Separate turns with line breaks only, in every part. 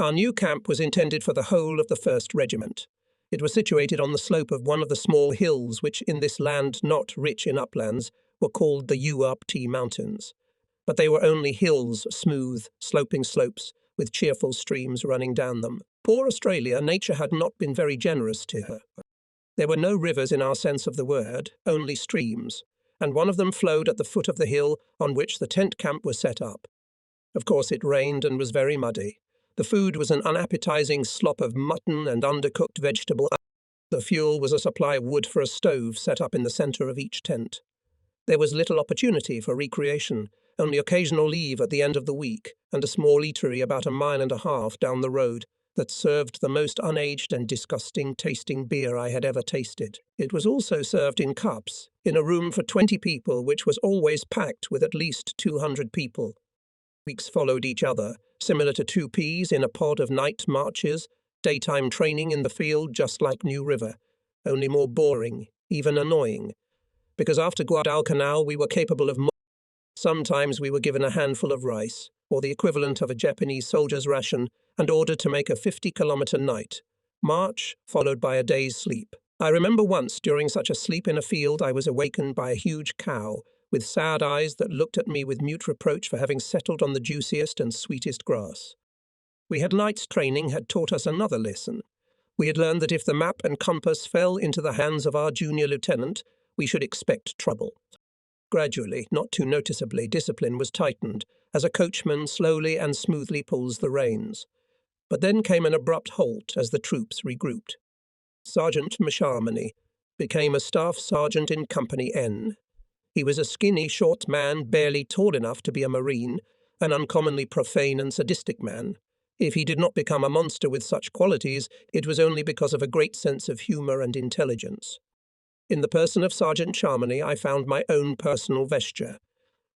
Our new camp was intended for the whole of the 1st Regiment. It was situated on the slope of one of the small hills which, in this land not rich in uplands, were called the Upt Mountains. But they were only hills, smooth, sloping slopes, with cheerful streams running down them. Poor Australia, nature had not been very generous to her. There were no rivers in our sense of the word, only streams, and one of them flowed at the foot of the hill on which the tent camp was set up. Of course it rained and was very muddy. The food was an unappetizing slop of mutton and undercooked vegetable. The fuel was a supply of wood for a stove set up in the centre of each tent. There was little opportunity for recreation, only occasional leave at the end of the week, and a small eatery about 1.5 miles down the road that served the most unaged and disgusting-tasting beer I had ever tasted. It was also served in cups, in a room for 20 people, which was always packed with at least 200 people. Weeks followed each other, similar to 2 peas in a pod of night marches, daytime training in the field just like New River, only more boring, even annoying. Because after Guadalcanal we were capable of more. Sometimes we were given a handful of rice, or the equivalent of a Japanese soldier's ration, and ordered to make a 50-kilometre night. March, followed by a day's sleep. I remember once during such a sleep in a field I was awakened by a huge cow, with sad eyes that looked at me with mute reproach for having settled on the juiciest and sweetest grass. We had night's training had taught us another lesson. We had learned that if the map and compass fell into the hands of our junior lieutenant, we should expect trouble. Gradually, not too noticeably, discipline was tightened, as a coachman slowly and smoothly pulls the reins. But then came an abrupt halt as the troops regrouped. Sergeant Macharmony became a staff sergeant in Company N. He was a skinny, short man, barely tall enough to be a Marine, an uncommonly profane and sadistic man. If he did not become a monster with such qualities, it was only because of a great sense of humour and intelligence. In the person of Sergeant Charmony, I found my own personal vesture.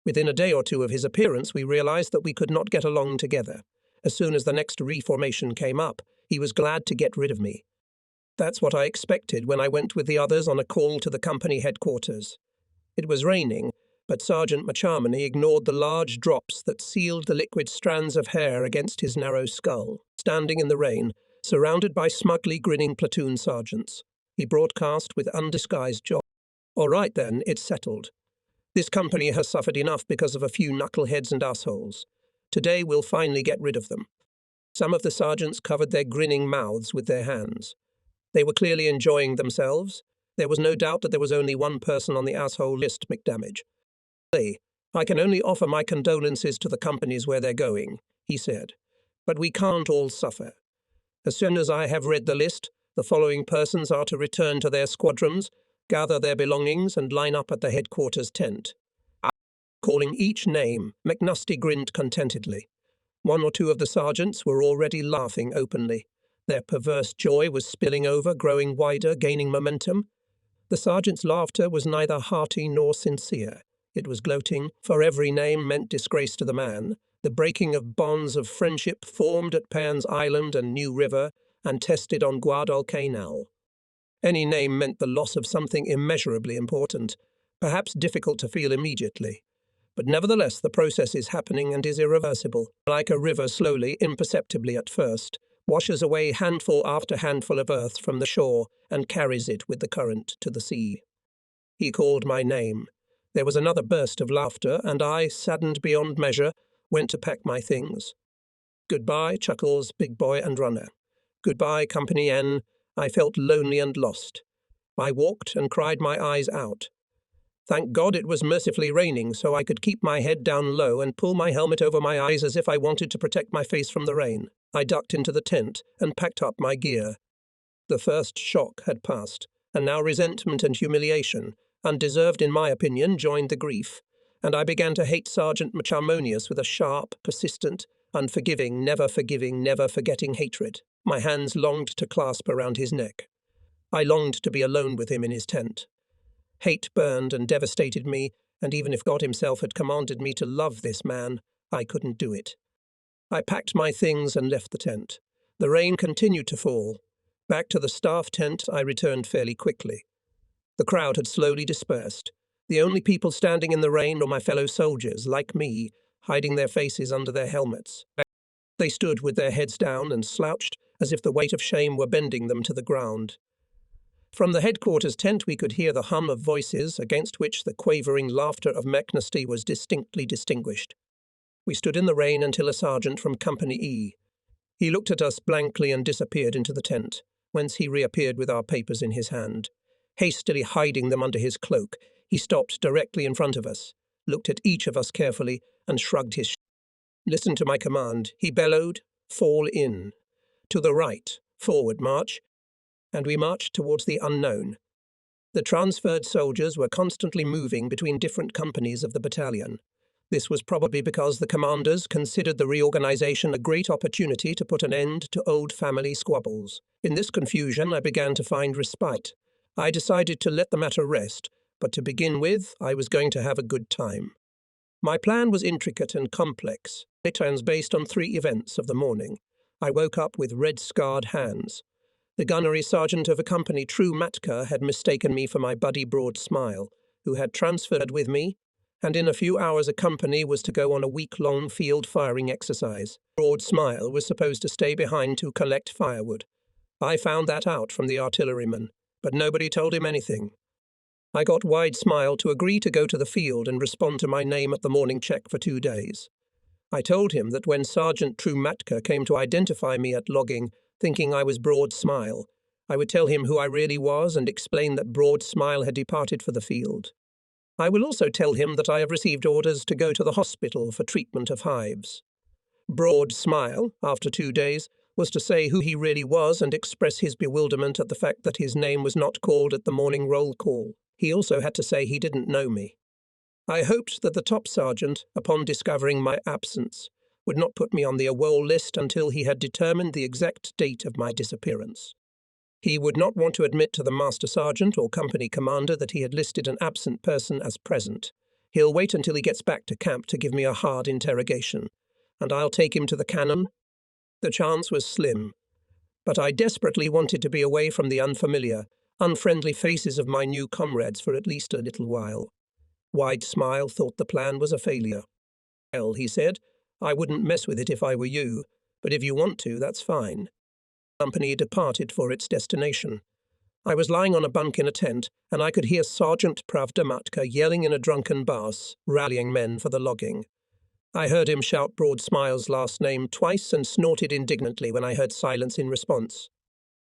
Within a day or two of his appearance, we realized that we could not get along together. As soon as the next reformation came up, he was glad to get rid of me. That's what I expected when I went with the others on a call to the company headquarters. It was raining, but Sergeant Macharmony ignored the large drops that sealed the liquid strands of hair against his narrow skull. Standing in the rain, surrounded by smugly grinning platoon sergeants, he broadcast with undisguised joy. All right then, it's settled. This company has suffered enough because of a few knuckleheads and assholes. Today we'll finally get rid of them. Some of the sergeants covered their grinning mouths with their hands. They were clearly enjoying themselves. There was no doubt that there was only one person on the asshole list, McDamage. I can only offer my condolences to the companies where they're going, he said. But we can't all suffer. As soon as I have read the list, the following persons are to return to their squadrons, gather their belongings, and line up at the headquarters tent. Calling each name, McNusty grinned contentedly. 1 or 2 of the sergeants were already laughing openly. Their perverse joy was spilling over, growing wider, gaining momentum. The sergeant's laughter was neither hearty nor sincere. It was gloating, for every name meant disgrace to the man, the breaking of bonds of friendship formed at Pan's Island and New River, and tested on Guadalcanal. Any name meant the loss of something immeasurably important, perhaps difficult to feel immediately. But nevertheless the process is happening and is irreversible. Like a river slowly, imperceptibly at first, washes away handful after handful of earth from the shore and carries it with the current to the sea. He called my name. There was another burst of laughter, and I, saddened beyond measure, went to pack my things. Goodbye, Chuckles, Big Boy and Runner. Goodbye, Company N. I felt lonely and lost. I walked and cried my eyes out. Thank God it was mercifully raining, so I could keep my head down low and pull my helmet over my eyes as if I wanted to protect my face from the rain. I ducked into the tent and packed up my gear. The first shock had passed, and now resentment and humiliation, undeserved in my opinion, joined the grief, and I began to hate Sergeant Macharmonius with a sharp, persistent, unforgiving, never forgetting hatred. My hands longed to clasp around his neck. I longed to be alone with him in his tent. Hate burned and devastated me, and even if God himself had commanded me to love this man, I couldn't do it. I packed my things and left the tent. The rain continued to fall. Back to the staff tent I returned fairly quickly. The crowd had slowly dispersed. The only people standing in the rain were my fellow soldiers, like me, hiding their faces under their helmets. They stood with their heads down and slouched, as if the weight of shame were bending them to the ground. From the headquarters tent we could hear the hum of voices, against which the quavering laughter of McNasty was distinctly distinguished. We stood in the rain until a sergeant from Company E. He looked at us blankly and disappeared into the tent, whence he reappeared with our papers in his hand. Hastily hiding them under his cloak, he stopped directly in front of us, looked at each of us carefully, and shrugged his shoulders. "Listen to my command," he bellowed. "Fall in. To the right. Forward march." And we marched towards the unknown. The transferred soldiers were constantly moving between different companies of the battalion. This was probably because the commanders considered the reorganization a great opportunity to put an end to old family squabbles. In this confusion, I began to find respite. I decided to let the matter rest, but to begin with, I was going to have a good time. My plan was intricate and complex. It was based on 3 events of the morning. I woke up with red-scarred hands. The gunnery sergeant of a company, True Matka, had mistaken me for my buddy Broad Smile, who had transferred with me, and in a few hours a company was to go on a week-long field firing exercise. Broad Smile was supposed to stay behind to collect firewood. I found that out from the artilleryman, but nobody told him anything. I got Wide Smile to agree to go to the field and respond to my name at the morning check for 2 days. I told him that when Sergeant True Matka came to identify me at logging, thinking I was Broad Smile, I would tell him who I really was and explain that Broad Smile had departed for the field. I will also tell him that I have received orders to go to the hospital for treatment of hives. Broad Smile, after 2 days, was to say who he really was and express his bewilderment at the fact that his name was not called at the morning roll call. He also had to say he didn't know me. I hoped that the top sergeant, upon discovering my absence, would not put me on the AWOL list until he had determined the exact date of my disappearance. He would not want to admit to the master sergeant or company commander that he had listed an absent person as present. He'll wait until he gets back to camp to give me a hard interrogation, and I'll take him to the cannon. The chance was slim, but I desperately wanted to be away from the unfamiliar, unfriendly faces of my new comrades for at least a little while. Wide Smile thought the plan was a failure. "Well," he said, "I wouldn't mess with it if I were you, but if you want to, that's fine." The company departed for its destination. I was lying on a bunk in a tent, and I could hear Sergeant Pravda Matka yelling in a drunken bass, rallying men for the logging. I heard him shout Broad Smile's last name twice and snorted indignantly when I heard silence in response.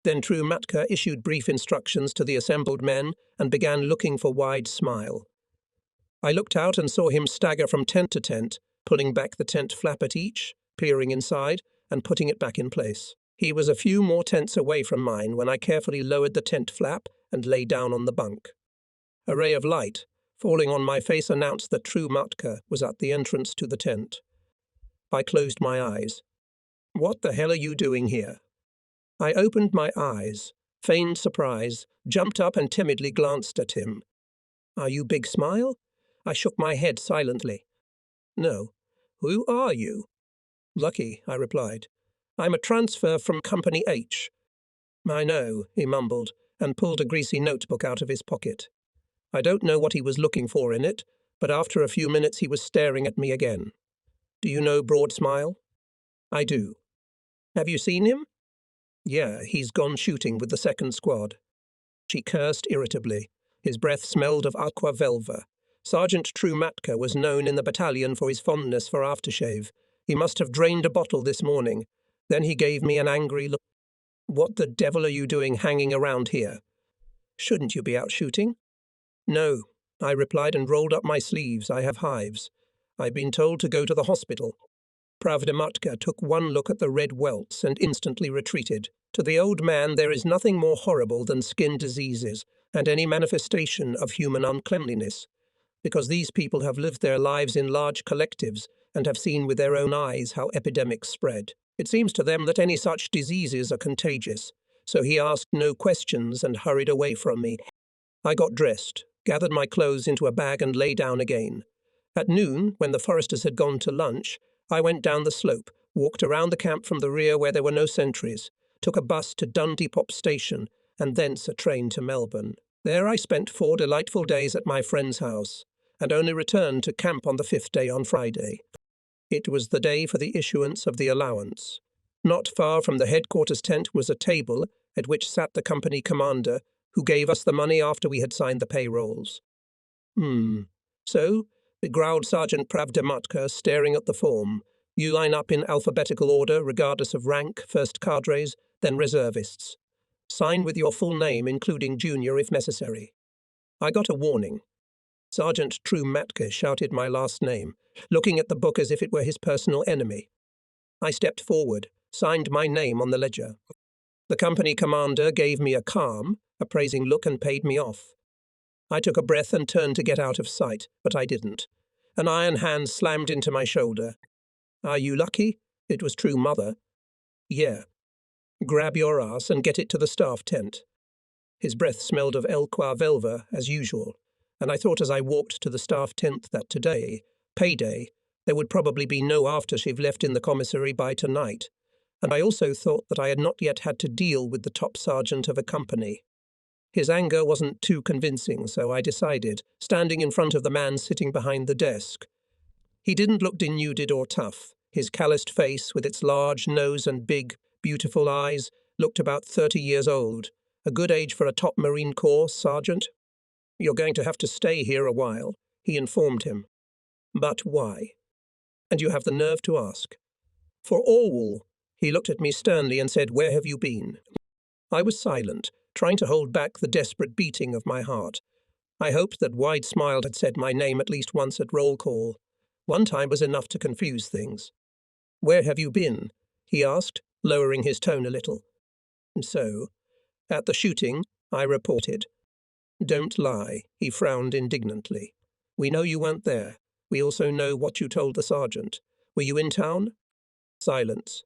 Then True Matka issued brief instructions to the assembled men and began looking for Wide Smile. I looked out and saw him stagger from tent to tent, pulling back the tent flap at each, peering inside, and putting it back in place. He was a few more tents away from mine when I carefully lowered the tent flap and lay down on the bunk. A ray of light, falling on my face, announced that True Matka was at the entrance to the tent. I closed my eyes. "What the hell are you doing here?" I opened my eyes, feigned surprise, jumped up and timidly glanced at him. "Are you Big Smile?" I shook my head silently. "No. Who are you?" "Lucky," I replied. "I'm a transfer from Company H." "I know," he mumbled, and pulled a greasy notebook out of his pocket. I don't know what he was looking for in it, but after a few minutes he was staring at me again. "Do you know Broad Smile?" "I do." "Have you seen him?" "Yeah, he's gone shooting with the 2nd Squad." She cursed irritably. His breath smelled of aqua velva. Sergeant True Matka was known in the battalion for his fondness for aftershave. He must have drained a bottle this morning. Then he gave me an angry look. "What the devil are you doing hanging around here?" "Shouldn't you be out shooting?" "No," I replied and rolled up my sleeves. "I have hives. I've been told to go to the hospital." Pravda Matka took one look at the red welts and instantly retreated. To the old man there is nothing more horrible than skin diseases and any manifestation of human uncleanliness, because these people have lived their lives in large collectives and have seen with their own eyes how epidemics spread. It seems to them that any such diseases are contagious, so he asked no questions and hurried away from me. I got dressed, gathered my clothes into a bag and lay down again. At noon, when the foresters had gone to lunch, I went down the slope, walked around the camp from the rear where there were no sentries, took a bus to Dundee Pop Station, and thence a train to Melbourne. There I spent 4 delightful days at my friend's house, and only returned to camp on the 5th day on Friday. It was the day for the issuance of the allowance. Not far from the headquarters tent was a table at which sat the company commander, who gave us the money after we had signed the payrolls. So, growled Sergeant Pravdematka, staring at the form. You line up in alphabetical order, regardless of rank, first cadres, then reservists. Sign with your full name, including junior if necessary. I got a warning. Sergeant True Matka shouted my last name, looking at the book as if it were his personal enemy. I stepped forward, signed my name on the ledger. The company commander gave me a calm, appraising look and paid me off. I took a breath and turned to get out of sight, but I didn't. An iron hand slammed into my shoulder. Are you lucky? It was True Mother. Yeah. Grab your ass and get it to the staff tent. His breath smelled of Elqua Velva, as usual, and I thought as I walked to the staff tent that today, payday, there would probably be no aftershave left in the commissary by tonight, and I also thought that I had not yet had to deal with the top sergeant of a company. His anger wasn't too convincing, so I decided, standing in front of the man sitting behind the desk. He didn't look denuded or tough. His calloused face, with its large nose and big, beautiful eyes, looked about 30 years old, a good age for a top Marine Corps sergeant. You're going to have to stay here a while, he informed him. But why? And you have the nerve to ask. For all. He looked at me sternly and said, Where have you been? I was silent, trying to hold back the desperate beating of my heart. I hoped that Wide Smile had said my name at least once at roll call. One time was enough to confuse things. Where have you been? He asked, lowering his tone a little. So, at the shooting, I reported. Don't lie, he frowned indignantly. We know you weren't there. We also know what you told the sergeant. Were you in town? Silence.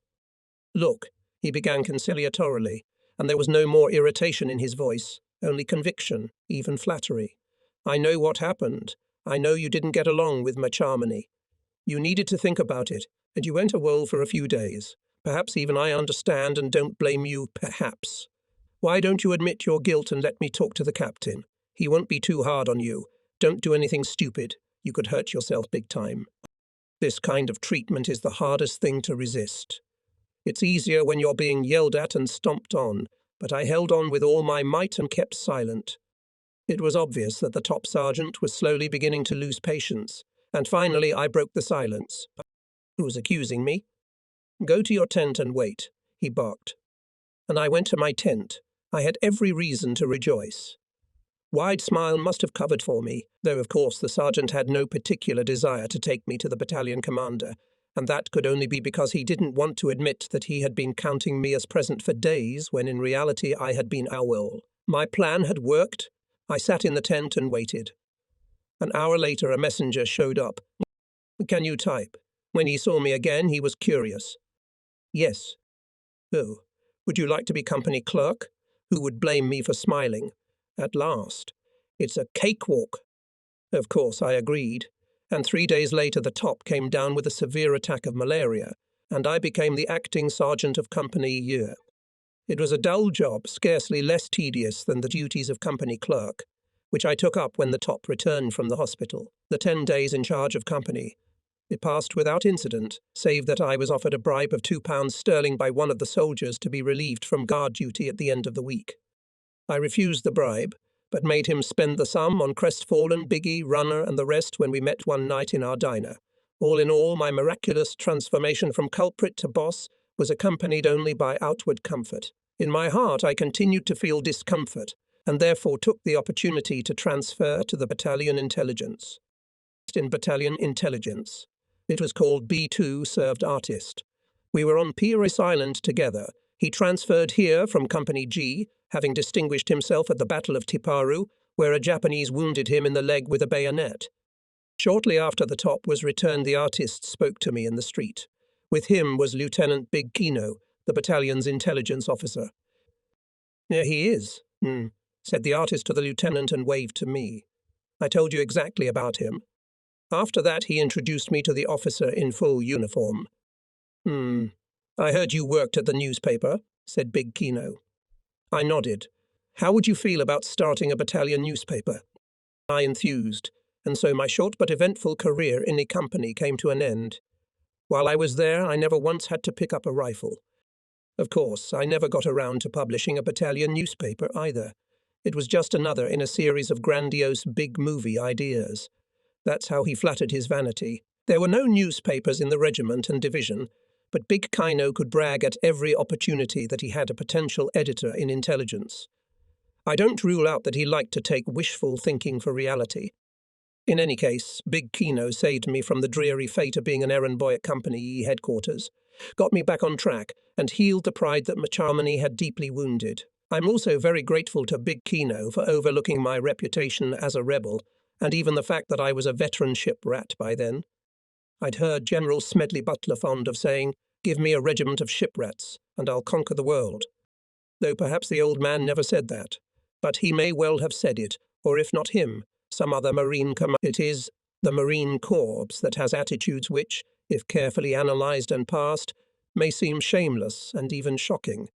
Look, he began conciliatorily, and there was no more irritation in his voice, only conviction, even flattery. I know what happened. I know you didn't get along with Macharmony. You needed to think about it, and you went away for a few days. Perhaps even I understand and don't blame you, perhaps. Why don't you admit your guilt and let me talk to the captain? He won't be too hard on you. Don't do anything stupid. You could hurt yourself big time. This kind of treatment is the hardest thing to resist. It's easier when you're being yelled at and stomped on, but I held on with all my might and kept silent. It was obvious that the top sergeant was slowly beginning to lose patience, and finally I broke the silence. Who's accusing me? Go to your tent and wait, he barked. And I went to my tent. I had every reason to rejoice. Wide Smile must have covered for me, though of course the sergeant had no particular desire to take me to the battalion commander, and that could only be because he didn't want to admit that he had been counting me as present for days when in reality I had been AWOL. My plan had worked. I sat in the tent and waited. An hour later a messenger showed up. Can you type? When he saw me again he was curious. Yes. Oh, would you like to be company clerk? Who would blame me for smiling? At last. It's a cakewalk. Of course, I agreed, and 3 days later the top came down with a severe attack of malaria, and I became the acting sergeant of company year. It was a dull job, scarcely less tedious than the duties of company clerk, which I took up when the top returned from the hospital, the 10 days in charge of company. It passed without incident, save that I was offered a bribe of £2 by one of the soldiers to be relieved from guard duty at the end of the week. I refused the bribe, but made him spend the sum on Crestfallen, Biggie, Runner, and the rest when we met one night in our diner. All in all, my miraculous transformation from culprit to boss was accompanied only by outward comfort. In my heart, I continued to feel discomfort, and therefore took the opportunity to transfer to the battalion intelligence. In battalion intelligence. It was called B2 Served Artist. We were on Piraeus Island together. He transferred here from Company G, having distinguished himself at the Battle of Tiparu, where a Japanese wounded him in the leg with a bayonet. Shortly after the top was returned, the artist spoke to me in the street. With him was Lieutenant Big Kino, the battalion's intelligence officer. There he is, said the artist to the lieutenant and waved to me. I told you exactly about him. After that, he introduced me to the officer in full uniform. I heard you worked at the newspaper, said Big Kino. I nodded. How would you feel about starting a battalion newspaper? I enthused, and so my short but eventful career in the company came to an end. While I was there, I never once had to pick up a rifle. Of course, I never got around to publishing a battalion newspaper either. It was just another in a series of grandiose big movie ideas. That's how he flattered his vanity. There were no newspapers in the regiment and division, but Big Kino could brag at every opportunity that he had a potential editor in intelligence. I don't rule out that he liked to take wishful thinking for reality. In any case, Big Kino saved me from the dreary fate of being an errand boy at Company E headquarters, got me back on track, and healed the pride that Macharmony had deeply wounded. I'm also very grateful to Big Kino for overlooking my reputation as a rebel, and even the fact that I was a veteran ship rat by then. I'd heard General Smedley Butler fond of saying, "Give me a regiment of ship rats, and I'll conquer the world." Though perhaps the old man never said that. But he may well have said it, or if not him, some other Marine commander. It is the Marine Corps that has attitudes which, if carefully analysed and passed, may seem shameless and even shocking.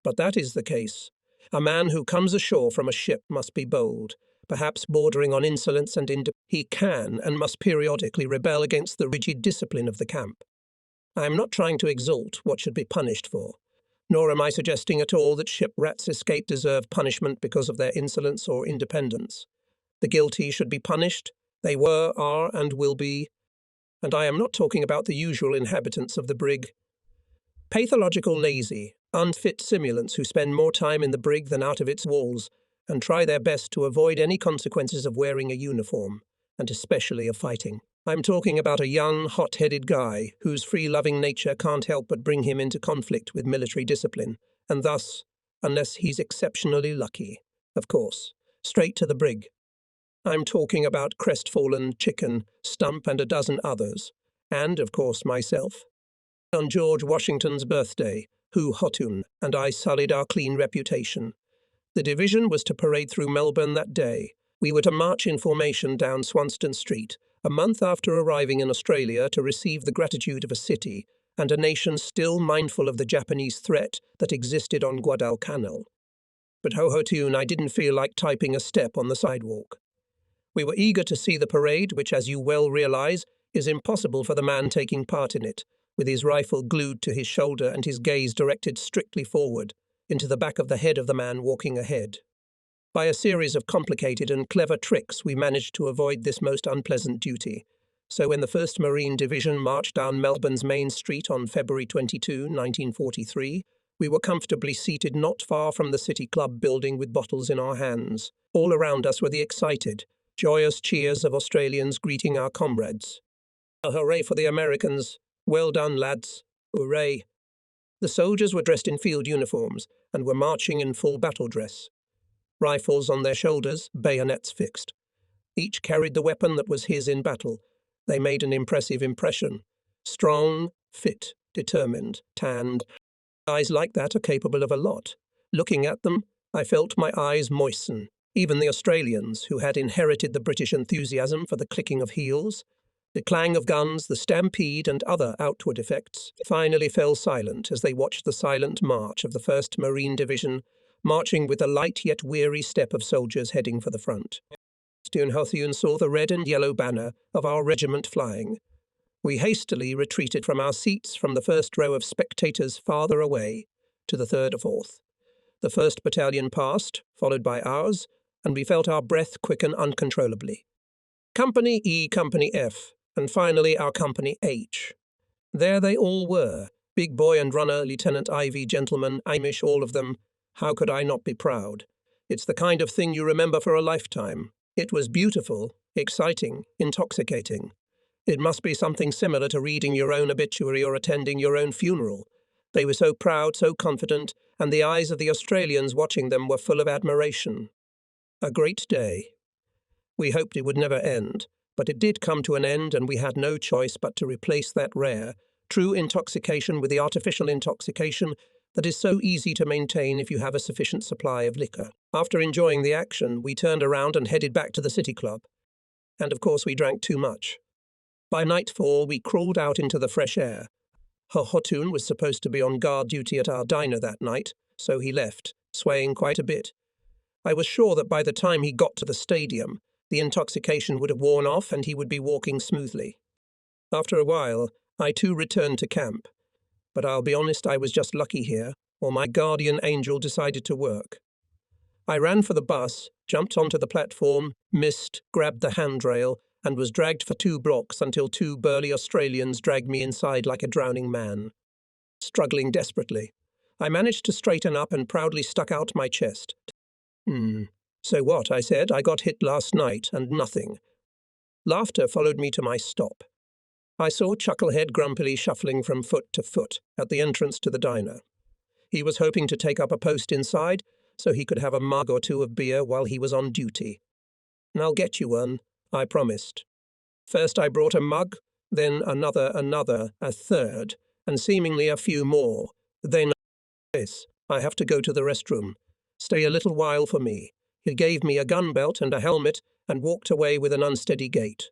But that is the case. A man who comes ashore from a ship must be bold, perhaps bordering on insolence and he can and must periodically rebel against the rigid discipline of the camp. I am not trying to exalt what should be punished for, nor am I suggesting at all that ship rats escape deserve punishment because of their insolence or independence. The guilty should be punished. They were, are, and will be. And I am not talking about the usual inhabitants of the brig. Pathological lazy, unfit simulants who spend more time in the brig than out of its walls and try their best to avoid any consequences of wearing a uniform, and especially of fighting. I'm talking about a young, hot-headed guy whose free-loving nature can't help but bring him into conflict with military discipline, and thus, unless he's exceptionally lucky, of course, straight to the brig. I'm talking about Crestfallen, Chicken, Stump, and a dozen others, and, of course, myself. On George Washington's birthday, Hu Hotun and I sullied our clean reputation. The division was to parade through Melbourne that day. We were to march in formation down Swanston Street, a month after arriving in Australia to receive the gratitude of a city and a nation still mindful of the Japanese threat that existed on Guadalcanal. But Ho Hotun, I didn't feel like typing a step on the sidewalk. We were eager to see the parade, which, as you well realise, is impossible for the man taking part in it, with his rifle glued to his shoulder and his gaze directed strictly forward, into the back of the head of the man walking ahead. By a series of complicated and clever tricks, we managed to avoid this most unpleasant duty. So when the 1st Marine Division marched down Melbourne's main street on February 22, 1943, we were comfortably seated not far from the City Club building with bottles in our hands. All around us were the excited, joyous cheers of Australians greeting our comrades. A hooray for the Americans! Well done, lads! Hooray! The soldiers were dressed in field uniforms and were marching in full battle dress. Rifles on their shoulders, bayonets fixed. Each carried the weapon that was his in battle. They made an impressive impression. Strong, fit, determined, tanned. Guys like that are capable of a lot. Looking at them, I felt my eyes moisten. Even the Australians, who had inherited the British enthusiasm for the clicking of heels, the clang of guns, the stampede, and other outward effects, finally fell silent as they watched the silent march of the 1st Marine Division, marching with the light yet weary step of soldiers heading for the front. Hothun saw the red and yellow banner of our regiment flying. We hastily retreated from our seats from the first row of spectators farther away to the 3rd or 4th. The 1st Battalion passed, followed by ours, and we felt our breath quicken uncontrollably. Company E, Company F, and finally our Company H. There they all were, big boy and runner, Lieutenant Ivy, gentlemen, Amish, all of them. How could I not be proud? It's the kind of thing you remember for a lifetime. It was beautiful, exciting, intoxicating. It must be something similar to reading your own obituary or attending your own funeral. They were so proud, so confident, and the eyes of the Australians watching them were full of admiration. A great day. We hoped it would never end, but it did come to an end, and we had no choice but to replace that rare, true intoxication with the artificial intoxication that is so easy to maintain if you have a sufficient supply of liquor. After enjoying the action, we turned around and headed back to the City Club. And of course we drank too much. By nightfall, we crawled out into the fresh air. Hotun was supposed to be on guard duty at our diner that night, so he left, swaying quite a bit. I was sure that by the time he got to the stadium, the intoxication would have worn off and he would be walking smoothly. After a while, I too returned to camp, but I'll be honest, I was just lucky here, or my guardian angel decided to work. I ran for the bus, jumped onto the platform, missed, grabbed the handrail, and was dragged for 2 blocks until 2 burly Australians dragged me inside like a drowning man. Struggling desperately, I managed to straighten up and proudly stuck out my chest. So what, I said, I got hit last night and nothing. Laughter followed me to my stop. I saw Chucklehead grumpily shuffling from foot to foot at the entrance to the diner. He was hoping to take up a post inside so he could have a mug or 2 of beer while he was on duty. "I'll get you one," I promised. First I brought a mug, then another, a third, and seemingly a few more. Then this, "I have to go to the restroom. Stay a little while for me." He gave me a gun belt and a helmet and walked away with an unsteady gait.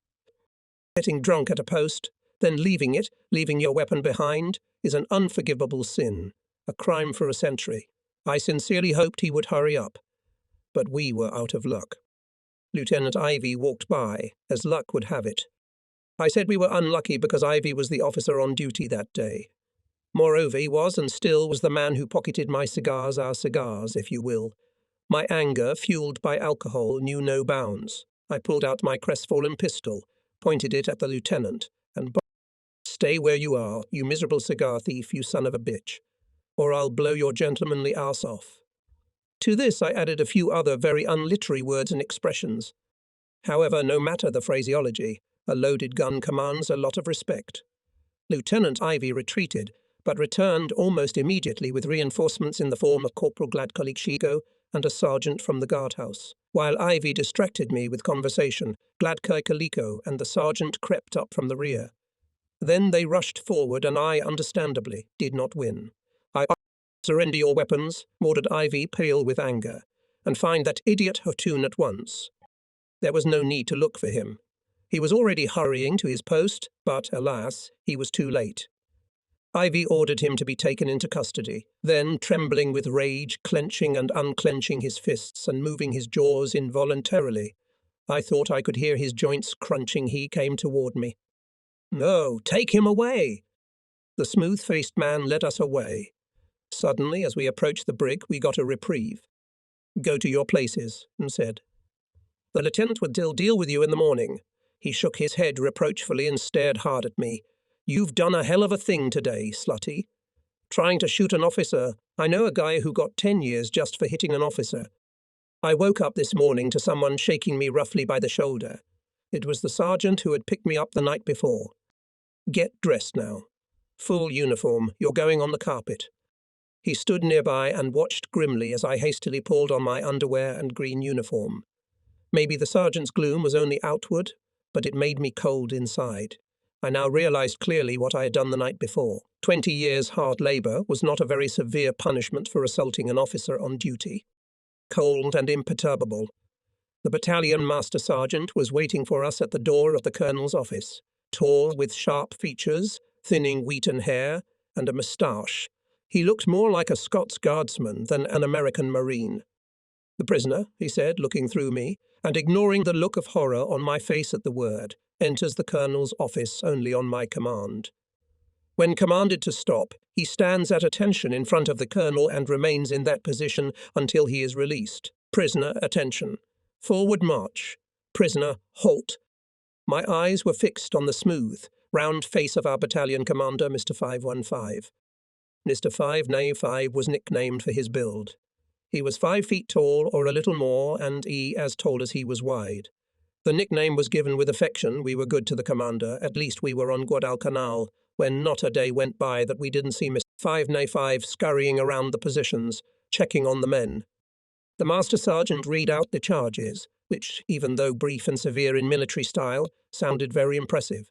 Getting drunk at a post, then leaving it, leaving your weapon behind, is an unforgivable sin, a crime for a century. I sincerely hoped he would hurry up, but we were out of luck. Lieutenant Ivy walked by, as luck would have it. I said we were unlucky because Ivy was the officer on duty that day. Moreover, he was and still was the man who pocketed my cigars, our cigars, if you will. My anger, fueled by alcohol, knew no bounds. I pulled out my crestfallen pistol, pointed it at the lieutenant, and "Stay where you are, you miserable cigar thief, you son of a bitch, or I'll blow your gentlemanly ass off." To this I added a few other very unliterary words and expressions. However, no matter the phraseology, a loaded gun commands a lot of respect. Lieutenant Ivy retreated, but returned almost immediately with reinforcements in the form of Corporal Gladkolikshiko and a sergeant from the guardhouse. While Ivy distracted me with conversation, Gladkoliko and the sergeant crept up from the rear. Then they rushed forward and I, understandably, did not win. I "Surrender your weapons," ordered Ivy, pale with anger, "and find that idiot Hotun at once." There was no need to look for him. He was already hurrying to his post, but, alas, he was too late. Ivy ordered him to be taken into custody. Then, trembling with rage, clenching and unclenching his fists and moving his jaws involuntarily, I thought I could hear his joints crunching, he came toward me. "No, take him away!" The smooth-faced man led us away. Suddenly, as we approached the brig, we got a reprieve. "Go to your places," and said. "The lieutenant will deal with you in the morning." He shook his head reproachfully and stared hard at me. "You've done a hell of a thing today, slutty. Trying to shoot an officer. I know a guy who got 10 years just for hitting an officer. I woke up this morning to someone shaking me roughly by the shoulder. It was the sergeant who had picked me up the night before. Get dressed now. Full uniform, you're going on the carpet." He stood nearby and watched grimly as I hastily pulled on my underwear and green uniform. Maybe the sergeant's gloom was only outward, but it made me cold inside. I now realized clearly what I had done the night before. 20 years hard labor was not a very severe punishment for assaulting an officer on duty. Cold and imperturbable, the battalion master sergeant was waiting for us at the door of the colonel's office, tall with sharp features, thinning wheaten hair, and a moustache. He looked more like a Scots guardsman than an American Marine. "The prisoner," he said, looking through me, and ignoring the look of horror on my face at the word, enters the colonel's office only on my command. When commanded to stop, he stands at attention in front of the colonel and remains in that position until he is released. "Prisoner, attention. Forward march. Prisoner, halt." My eyes were fixed on the smooth, round face of our battalion commander, Mr. 515. Mr. 595 was nicknamed for his build. He was 5 feet tall, or a little more, and as tall as he was wide. The nickname was given with affection. We were good to the commander. At least we were on Guadalcanal, when not a day went by that we didn't see Mr. 595 scurrying around the positions, checking on the men. The master sergeant read out the charges, which, even though brief and severe in military style, sounded very impressive.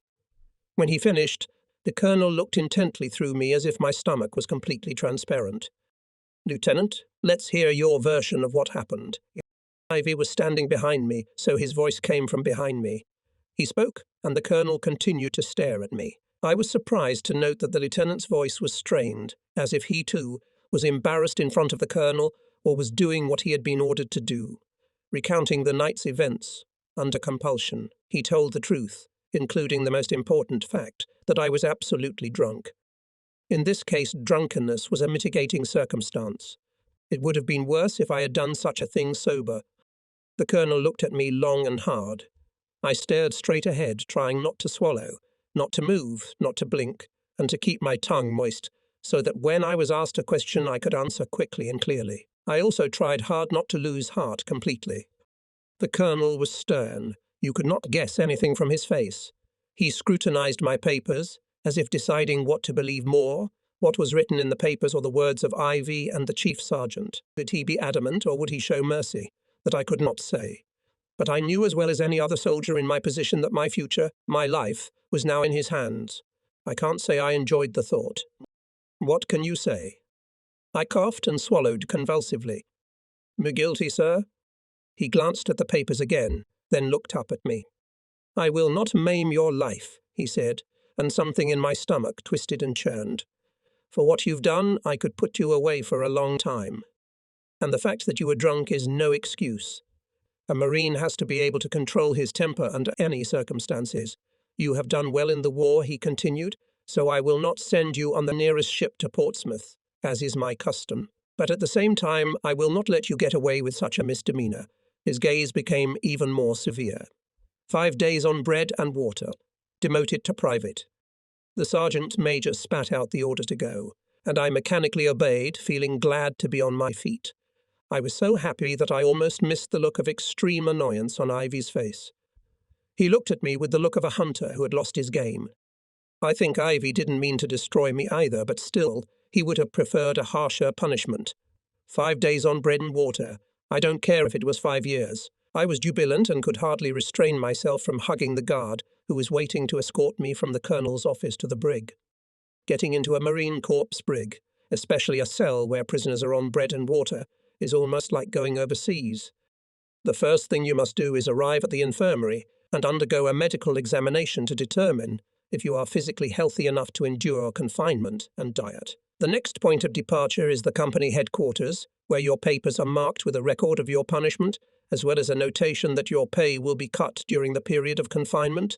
When he finished, the colonel looked intently through me as if my stomach was completely transparent. "Lieutenant, let's hear your version of what happened." Ivy was standing behind me, so his voice came from behind me. He spoke, and the colonel continued to stare at me. I was surprised to note that the lieutenant's voice was strained, as if he, too, was embarrassed in front of the colonel or was doing what he had been ordered to do. Recounting the night's events, under compulsion, he told the truth, including the most important fact that I was absolutely drunk. In this case, drunkenness was a mitigating circumstance. It would have been worse if I had done such a thing sober. The colonel looked at me long and hard. I stared straight ahead, trying not to swallow, not to move, not to blink, and to keep my tongue moist, so that when I was asked a question I could answer quickly and clearly. I also tried hard not to lose heart completely. The colonel was stern. You could not guess anything from his face. He scrutinized my papers, as if deciding what to believe more, what was written in the papers or the words of Ivy and the chief sergeant. Would he be adamant or would he show mercy? That I could not say. But I knew as well as any other soldier in my position that my future, my life, was now in his hands. I can't say I enjoyed the thought. What can you say? I coughed and swallowed convulsively. Me guilty, sir? He glanced at the papers again, then looked up at me. I will not maim your life, he said, and something in my stomach twisted and churned. For what you've done, I could put you away for a long time. And the fact that you were drunk is no excuse. A Marine has to be able to control his temper under any circumstances. You have done well in the war, he continued, so I will not send you on the nearest ship to Portsmouth, as is my custom. But at the same time, I will not let you get away with such a misdemeanour. His gaze became even more severe. 5 days on bread and water. Demoted to private. The sergeant major spat out the order to go, and I mechanically obeyed, feeling glad to be on my feet. I was so happy that I almost missed the look of extreme annoyance on Ivy's face. He looked at me with the look of a hunter who had lost his game. I think Ivy didn't mean to destroy me either, but still, he would have preferred a harsher punishment. 5 days on bread and water. I don't care if it was 5 years. I was jubilant and could hardly restrain myself from hugging the guard who was waiting to escort me from the colonel's office to the brig. Getting into a Marine Corps brig, especially a cell where prisoners are on bread and water, is almost like going overseas. The first thing you must do is arrive at the infirmary and undergo a medical examination to determine if you are physically healthy enough to endure confinement and diet. The next point of departure is the company headquarters, where your papers are marked with a record of your punishment, as well as a notation that your pay will be cut during the period of confinement.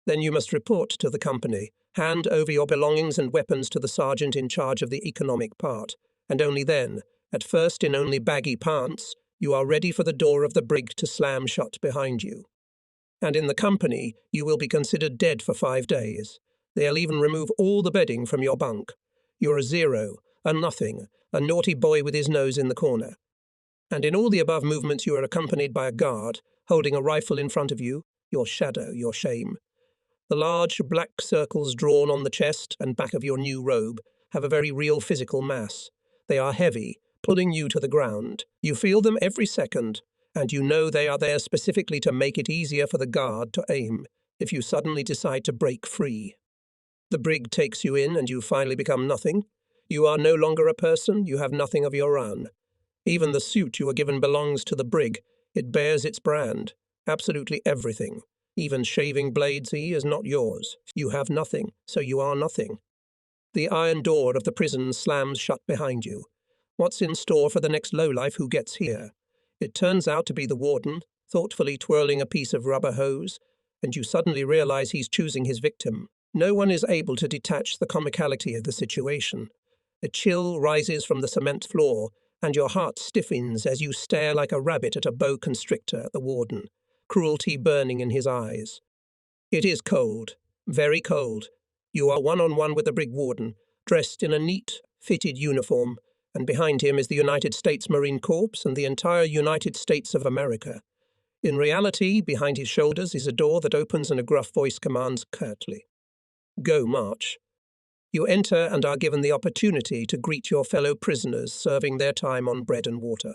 Then you must report to the company, hand over your belongings and weapons to the sergeant in charge of the economic part, and only then, at first in only baggy pants, you are ready for the door of the brig to slam shut behind you. And in the company, you will be considered dead for 5 days. They'll even remove all the bedding from your bunk. You're a zero, a nothing, a naughty boy with his nose in the corner. And in all the above movements you are accompanied by a guard, holding a rifle in front of you, your shadow, your shame. The large black circles drawn on the chest and back of your new robe have a very real physical mass. They are heavy, pulling you to the ground. You feel them every second, and you know they are there specifically to make it easier for the guard to aim if you suddenly decide to break free. The brig takes you in and you finally become nothing. You are no longer a person, you have nothing of your own. Even the suit you were given belongs to the brig. It bears its brand. Absolutely everything. Even shaving blades is not yours. You have nothing, so you are nothing. The iron door of the prison slams shut behind you. What's in store for the next lowlife who gets here? It turns out to be the warden, thoughtfully twirling a piece of rubber hose, and you suddenly realize he's choosing his victim. No one is able to detach the comicality of the situation. A chill rises from the cement floor, and your heart stiffens as you stare like a rabbit at a boa constrictor at the warden, cruelty burning in his eyes. It is cold, very cold. You are one-on-one with the brig warden, dressed in a neat, fitted uniform, and behind him is the United States Marine Corps and the entire United States of America. In reality, behind his shoulders is a door that opens and a gruff voice commands curtly, "Go march." You enter and are given the opportunity to greet your fellow prisoners serving their time on bread and water.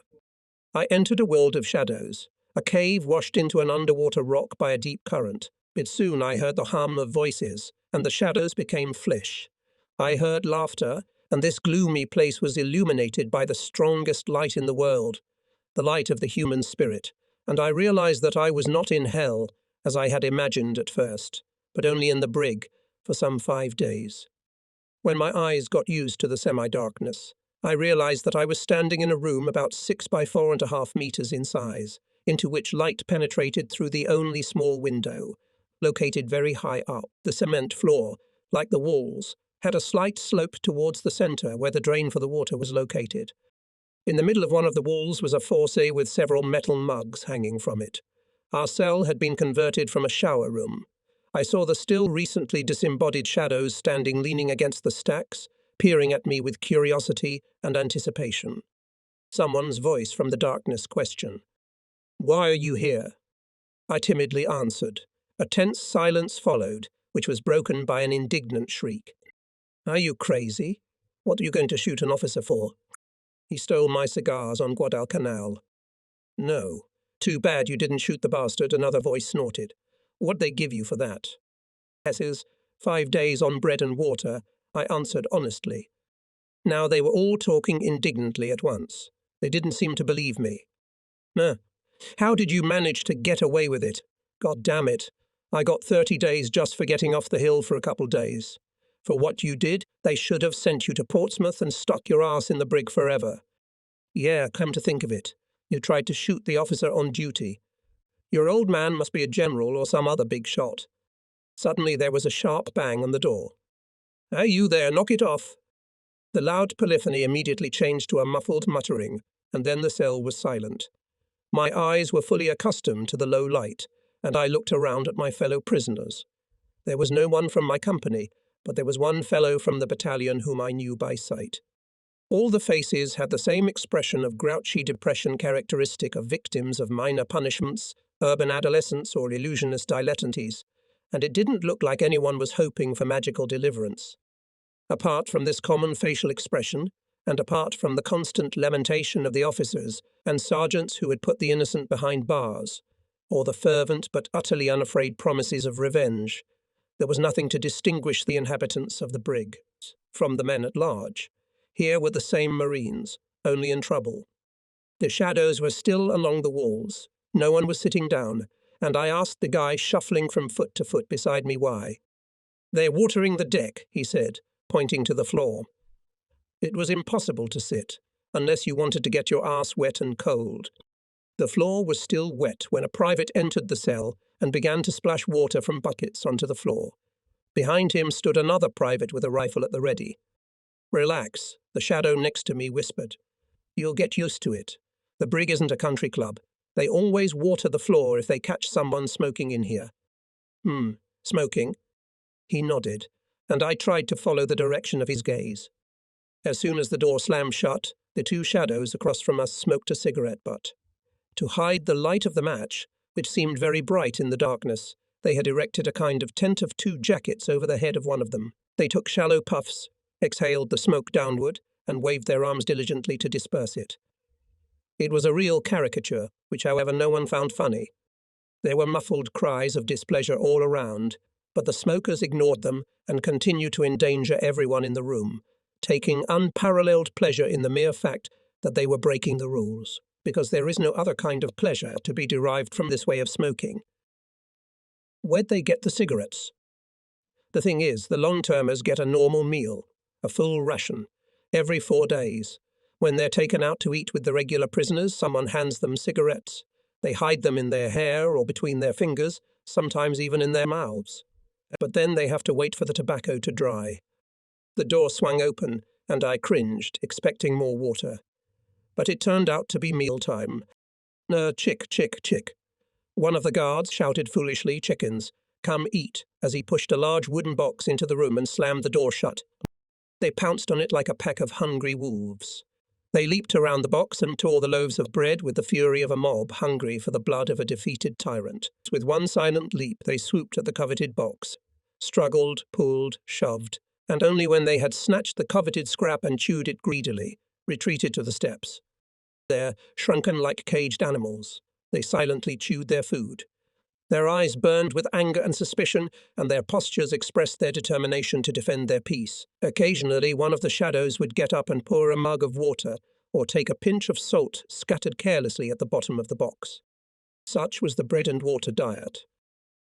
I entered a world of shadows, a cave washed into an underwater rock by a deep current. But soon I heard the hum of voices, and the shadows became flesh. I heard laughter, and this gloomy place was illuminated by the strongest light in the world, the light of the human spirit, and I realized that I was not in hell, as I had imagined at first, but only in the brig, for some 5 days. When my eyes got used to the semi-darkness, I realized that I was standing in a room about 6 by 4.5 meters in size, into which light penetrated through the only small window. located very high up. The cement floor, like the walls, had a slight slope towards the centre where the drain for the water was located. In the middle of one of the walls was a fosse with several metal mugs hanging from it. Our cell had been converted from a shower room. I saw the still recently disembodied shadows standing leaning against the stacks, peering at me with curiosity and anticipation. Someone's voice from the darkness questioned, "Why are you here?" I timidly answered. A tense silence followed, which was broken by an indignant shriek. "Are you crazy? What are you going to shoot an officer for?" "He stole my cigars on Guadalcanal." "No. Too bad you didn't shoot the bastard," another voice snorted. "What'd they give you for that?" "Guesses, 5 days on bread and water," I answered honestly. Now they were all talking indignantly at once. They didn't seem to believe me. How did you manage to get away with it? God damn it. I got 30 days just for getting off the hill for a couple days. For what you did, they should have sent you to Portsmouth and stuck your ass in the brig forever. Yeah, come to think of it. You tried to shoot the officer on duty. Your old man must be a general or some other big shot. Suddenly there was a sharp bang on the door. "Hey, you there, knock it off." The loud polyphony immediately changed to a muffled muttering, and then the cell was silent. My eyes were fully accustomed to the low light, and I looked around at my fellow prisoners. There was no one from my company, but there was one fellow from the battalion whom I knew by sight. All the faces had the same expression of grouchy depression characteristic of victims of minor punishments, urban adolescents, or illusionist dilettantes, and it didn't look like anyone was hoping for magical deliverance. Apart from this common facial expression, and apart from the constant lamentation of the officers and sergeants who had put the innocent behind bars, or the fervent but utterly unafraid promises of revenge, there was nothing to distinguish the inhabitants of the brig from the men at large. Here were the same Marines, only in trouble. The shadows were still along the walls. No one was sitting down, and I asked the guy shuffling from foot to foot beside me why. "They're watering the deck," he said, pointing to the floor. It was impossible to sit, unless you wanted to get your ass wet and cold. The floor was still wet when a private entered the cell and began to splash water from buckets onto the floor. Behind him stood another private with a rifle at the ready. "Relax," the shadow next to me whispered. "You'll get used to it. The brig isn't a country club. They always water the floor if they catch someone smoking in here." Smoking?" He nodded, and I tried to follow the direction of his gaze. As soon as the door slammed shut, the two shadows across from us smoked a cigarette butt. To hide the light of the match, which seemed very bright in the darkness, they had erected a kind of tent of 2 jackets over the head of one of them. They took shallow puffs, exhaled the smoke downward, and waved their arms diligently to disperse it. It was a real caricature, which, however, no one found funny. There were muffled cries of displeasure all around, but the smokers ignored them and continued to endanger everyone in the room, taking unparalleled pleasure in the mere fact that they were breaking the rules, because there is no other kind of pleasure to be derived from this way of smoking. Where'd they get the cigarettes? The thing is, the long-termers get a normal meal, a full ration, every 4 days. When they're taken out to eat with the regular prisoners, someone hands them cigarettes. They hide them in their hair or between their fingers, sometimes even in their mouths. But then they have to wait for the tobacco to dry. The door swung open, and I cringed, expecting more water. But it turned out to be mealtime. Chick, chick, chick. One of the guards shouted foolishly, "Chickens, come eat," as he pushed a large wooden box into the room and slammed the door shut. They pounced on it like a pack of hungry wolves. They leaped around the box and tore the loaves of bread with the fury of a mob hungry for the blood of a defeated tyrant. With one silent leap, they swooped at the coveted box, struggled, pulled, shoved, and only when they had snatched the coveted scrap and chewed it greedily, retreated to the steps. There, shrunken like caged animals, they silently chewed their food. Their eyes burned with anger and suspicion, and their postures expressed their determination to defend their peace. Occasionally, one of the shadows would get up and pour a mug of water, or take a pinch of salt scattered carelessly at the bottom of the box. Such was the bread and water diet.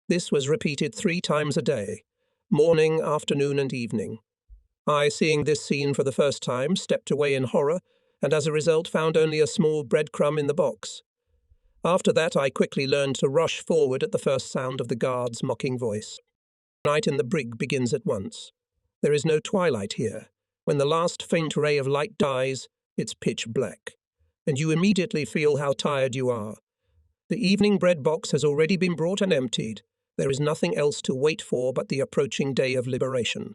This was repeated 3 times a day, morning, afternoon, and evening. I, seeing this scene for the first time, stepped away in horror, and as a result found only a small breadcrumb in the box. After that, I quickly learned to rush forward at the first sound of the guard's mocking voice. Night in the brig begins at once. There is no twilight here. When the last faint ray of light dies, it's pitch black, and you immediately feel how tired you are. The evening bread box has already been brought and emptied. There is nothing else to wait for but the approaching day of liberation.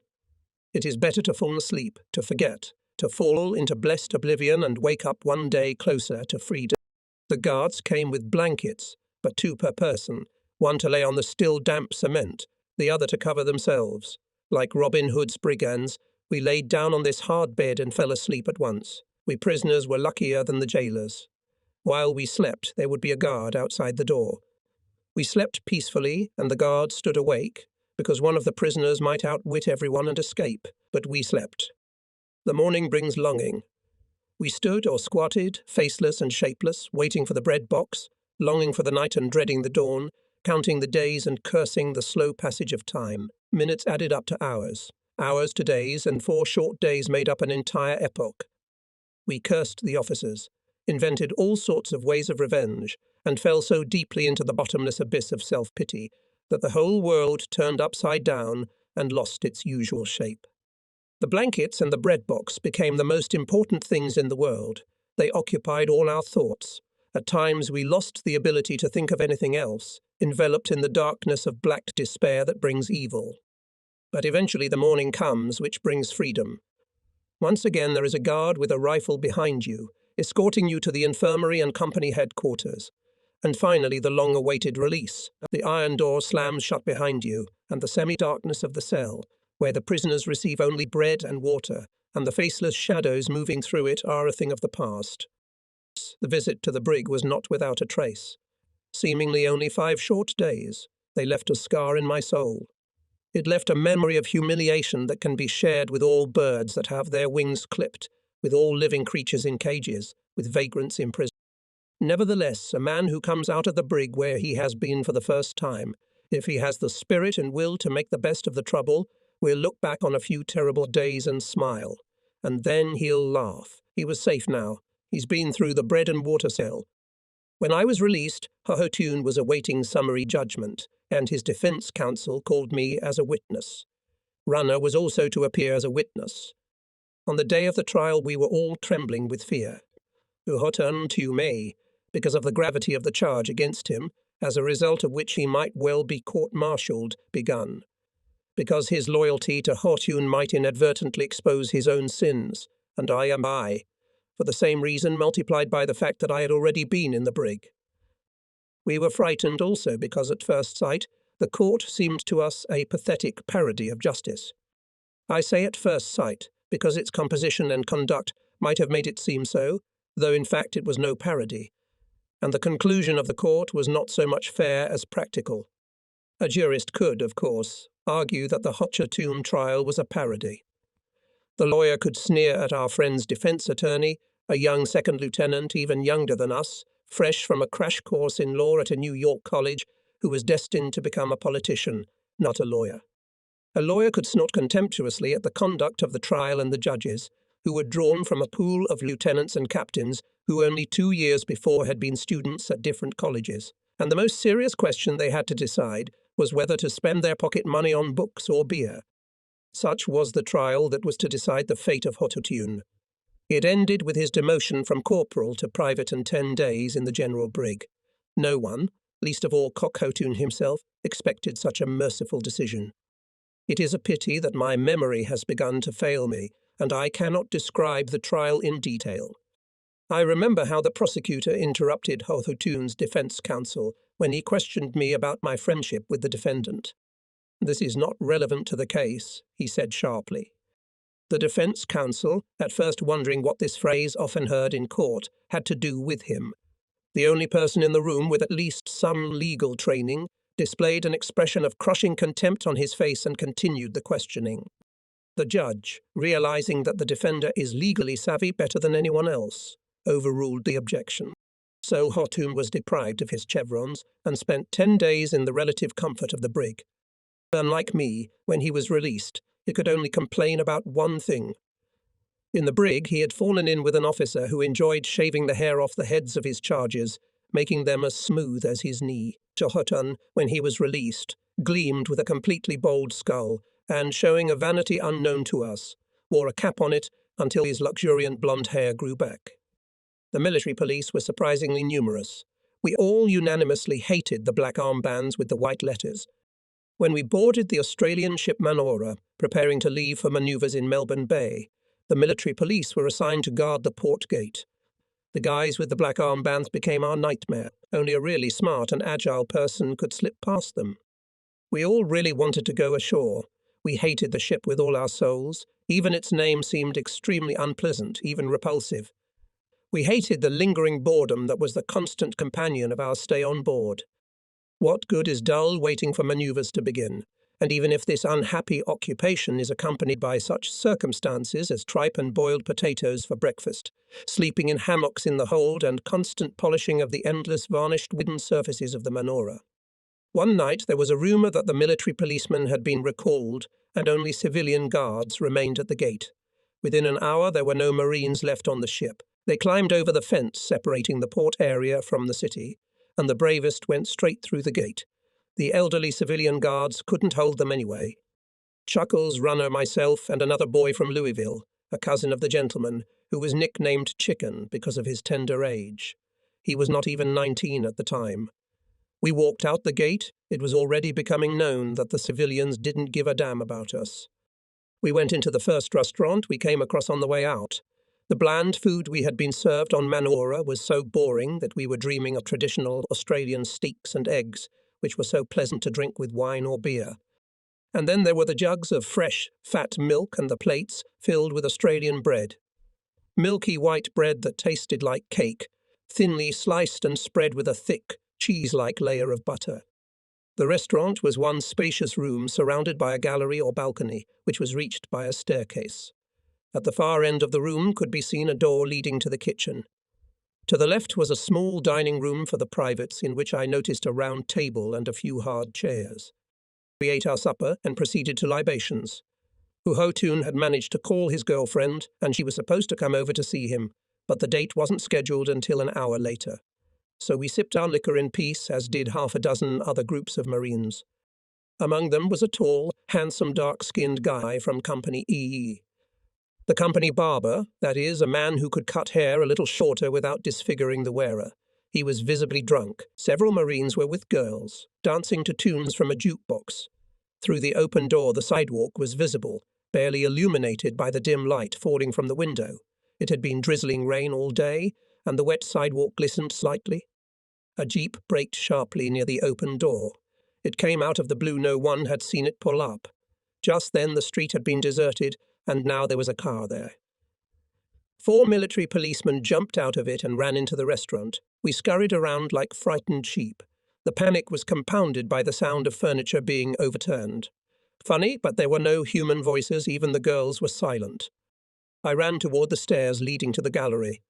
It is better to fall asleep, to forget, to fall into blessed oblivion and wake up one day closer to freedom. The guards came with blankets, but 2 per person, one to lay on the still damp cement, the other to cover themselves. Like Robin Hood's brigands, we laid down on this hard bed and fell asleep at once. We prisoners were luckier than the jailers. While we slept, there would be a guard outside the door. We slept peacefully, and the guard stood awake, because one of the prisoners might outwit everyone and escape, but we slept. The morning brings longing. We stood or squatted, faceless and shapeless, waiting for the bread box, longing for the night and dreading the dawn, counting the days and cursing the slow passage of time. Minutes added up to hours, hours to days, and 4 short days made up an entire epoch. We cursed the officers, invented all sorts of ways of revenge, and fell so deeply into the bottomless abyss of self-pity that the whole world turned upside down and lost its usual shape. The blankets and the bread box became the most important things in the world. They occupied all our thoughts. At times we lost the ability to think of anything else, enveloped in the darkness of black despair that brings evil. But eventually the morning comes, which brings freedom. Once again there is a guard with a rifle behind you, escorting you to the infirmary and company headquarters. And finally the long-awaited release. The iron door slams shut behind you, and the semi-darkness of the cell, where the prisoners receive only bread and water, and the faceless shadows moving through it are a thing of the past. The visit to the brig was not without a trace. Seemingly only 5 short days, they left a scar in my soul. It left a memory of humiliation that can be shared with all birds that have their wings clipped, with all living creatures in cages, with vagrants in prison. Nevertheless, a man who comes out of the brig where he has been for the first time, if he has the spirit and will to make the best of the trouble, will look back on a few terrible days and smile. And then he'll laugh. He was safe now. He's been through the bread and water cell. When I was released, Hohotun was awaiting summary judgment, and his defense counsel called me as a witness. Runner was also to appear as a witness. On the day of the trial, we were all trembling with fear. Hohotun Tume, because of the gravity of the charge against him, as a result of which he might well be court-martialed, begun. Because his loyalty to Hotun might inadvertently expose his own sins, and I am I, for the same reason multiplied by the fact that I had already been in the brig. We were frightened also because at first sight the court seemed to us a pathetic parody of justice. I say at first sight because its composition and conduct might have made it seem so, though in fact it was no parody, and the conclusion of the court was not so much fair as practical. A jurist could, of course, argue that the Hotchatun trial was a parody. The lawyer could sneer at our friend's defense attorney, a young second lieutenant, even younger than us, fresh from a crash course in law at a New York college, who was destined to become a politician, not a lawyer. A lawyer could snort contemptuously at the conduct of the trial and the judges, who were drawn from a pool of lieutenants and captains who only 2 years before had been students at different colleges. And the most serious question they had to decide was whether to spend their pocket money on books or beer. Such was the trial that was to decide the fate of Hototun. It ended with his demotion from corporal to private and 10 days in the general brig. No one, least of all Cockotun himself, expected such a merciful decision. It is a pity that my memory has begun to fail me, and I cannot describe the trial in detail. I remember how the prosecutor interrupted Hototun's defense counsel when he questioned me about my friendship with the defendant. "This is not relevant to the case," he said sharply. The defense counsel, at first wondering what this phrase, often heard in court, had to do with him. The only person in the room with at least some legal training, displayed an expression of crushing contempt on his face and continued the questioning. The judge, realizing that the defender is legally savvy better than anyone else, overruled the objection. So Hotun was deprived of his chevrons and spent 10 days in the relative comfort of the brig. Unlike me, when he was released, he could only complain about one thing. In the brig, he had fallen in with an officer who enjoyed shaving the hair off the heads of his charges, making them as smooth as his knee. Jehotan, when he was released, gleamed with a completely bald skull, and, showing a vanity unknown to us, wore a cap on it until his luxuriant blonde hair grew back. The military police were surprisingly numerous. We all unanimously hated the black armbands with the white letters. When we boarded the Australian ship Manora, preparing to leave for manoeuvres in Melbourne Bay, the military police were assigned to guard the port gate. The guys with the black armbands became our nightmare. Only a really smart and agile person could slip past them. We all really wanted to go ashore. We hated the ship with all our souls. Even its name seemed extremely unpleasant, even repulsive. We hated the lingering boredom that was the constant companion of our stay on board. What good is dull waiting for manoeuvres to begin? And even if this unhappy occupation is accompanied by such circumstances as tripe and boiled potatoes for breakfast, sleeping in hammocks in the hold, and constant polishing of the endless varnished wooden surfaces of the Manora. One night there was a rumour that the military policeman had been recalled and only civilian guards remained at the gate. Within an hour there were no Marines left on the ship. They climbed over the fence separating the port area from the city, and the bravest went straight through the gate. The elderly civilian guards couldn't hold them anyway. Chuckles, Runner, myself, and another boy from Louisville, a cousin of the gentleman, who was nicknamed Chicken because of his tender age. He was not even 19 at the time. We walked out the gate. It was already becoming known that the civilians didn't give a damn about us. We went into the first restaurant we came across on the way out. The bland food we had been served on Manora was so boring that we were dreaming of traditional Australian steaks and eggs, which were so pleasant to drink with wine or beer. And then there were the jugs of fresh, fat milk and the plates filled with Australian bread. Milky white bread that tasted like cake, thinly sliced and spread with a thick, cheese-like layer of butter. The restaurant was one spacious room surrounded by a gallery or balcony, which was reached by a staircase. At the far end of the room could be seen a door leading to the kitchen. To the left was a small dining room for the privates, in which I noticed a round table and a few hard chairs. We ate our supper and proceeded to libations. Uhotun had managed to call his girlfriend, and she was supposed to come over to see him, but the date wasn't scheduled until an hour later. So we sipped our liquor in peace, as did half a dozen other groups of Marines. Among them was a tall, handsome, dark-skinned guy from Company EE. The company barber, that is, a man who could cut hair a little shorter without disfiguring the wearer. He was visibly drunk. Several Marines were with girls, dancing to tunes from a jukebox. Through the open door the sidewalk was visible, barely illuminated by the dim light falling from the window. It had been drizzling rain all day, and the wet sidewalk glistened slightly. A jeep braked sharply near the open door. It came out of the blue. No one had seen it pull up. Just then the street had been deserted, and now there was a car there. 4 military policemen jumped out of it and ran into the restaurant. We scurried around like frightened sheep. The panic was compounded by the sound of furniture being overturned. Funny, but there were no human voices. Even the girls were silent. I ran toward the stairs leading to the gallery,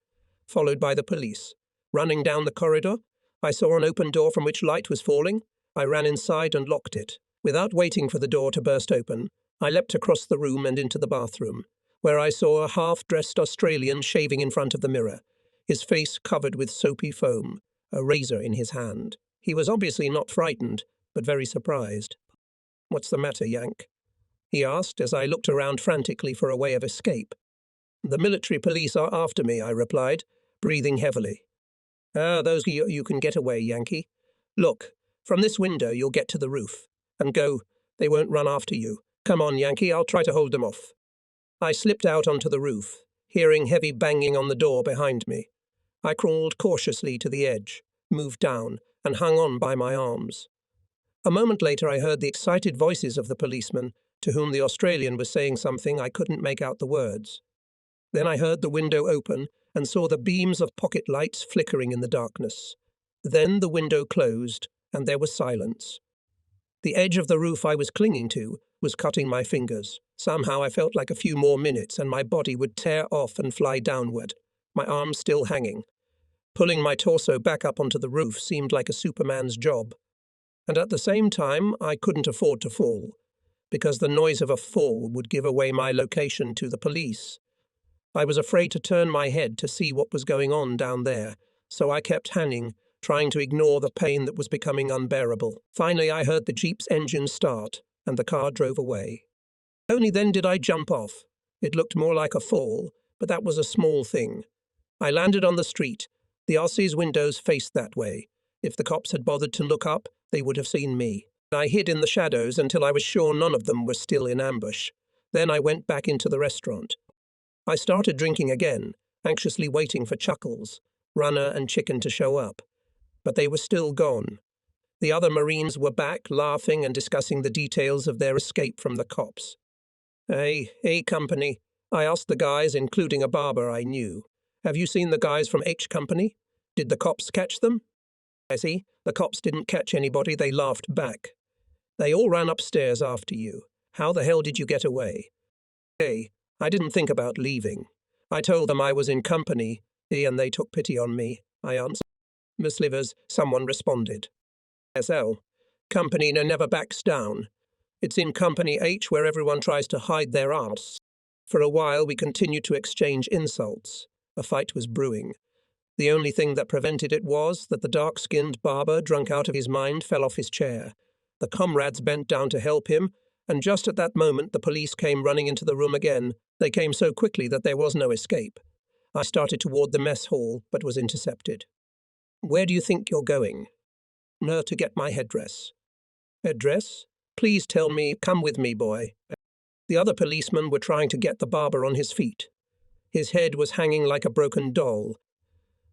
followed by the police. Running down the corridor, I saw an open door from which light was falling. I ran inside and locked it. Without waiting for the door to burst open, I leapt across the room and into the bathroom, where I saw a half-dressed Australian shaving in front of the mirror, his face covered with soapy foam, a razor in his hand. He was obviously not frightened, but very surprised. "What's the matter, Yank?" he asked as I looked around frantically for a way of escape. "The military police are after me," I replied, breathing heavily. Those you can get away, Yankee. Look, from this window you'll get to the roof. And go, they won't run after you. Come on, Yankee, I'll try to hold them off." I slipped out onto the roof, hearing heavy banging on the door behind me. I crawled cautiously to the edge, moved down, and hung on by my arms. A moment later I heard the excited voices of the policemen, to whom the Australian was saying something. I couldn't make out the words. Then I heard the window open and saw the beams of pocket lights flickering in the darkness. Then the window closed, and there was silence. The edge of the roof I was clinging to was cutting my fingers. Somehow I felt like a few more minutes and my body would tear off and fly downward, my arms still hanging. Pulling my torso back up onto the roof seemed like a Superman's job. And at the same time, I couldn't afford to fall, because the noise of a fall would give away my location to the police. I was afraid to turn my head to see what was going on down there, so I kept hanging, trying to ignore the pain that was becoming unbearable. Finally, I heard the Jeep's engine start, and the car drove away. Only then did I jump off. It looked more like a fall, but that was a small thing. I landed on the street. The RC's windows faced that way. If the cops had bothered to look up, they would have seen me. I hid in the shadows until I was sure none of them were still in ambush. Then I went back into the restaurant. I started drinking again, anxiously waiting for Chuckles, Runner and Chicken to show up. But they were still gone. The other Marines were back, laughing and discussing the details of their escape from the cops. Hey, Company. I asked the guys, including a barber I knew. Have you seen the guys from H Company? Did the cops catch them? I see. The cops didn't catch anybody, they laughed back. They all ran upstairs after you. How the hell did you get away? Hey, I didn't think about leaving. I told them I was in company, and they took pity on me, I answered. Miss Livers, someone responded. SL. Company never backs down. It's in Company H where everyone tries to hide their arse. For a while we continued to exchange insults. A fight was brewing. The only thing that prevented it was that the dark-skinned barber, drunk out of his mind, fell off his chair. The comrades bent down to help him, and just at that moment the police came running into the room again. They came so quickly that there was no escape. I started toward the mess hall, but was intercepted. Where do you think you're going? To get my headdress. Headdress? Please tell me, come with me, boy. The other policemen were trying to get the barber on his feet. His head was hanging like a broken doll.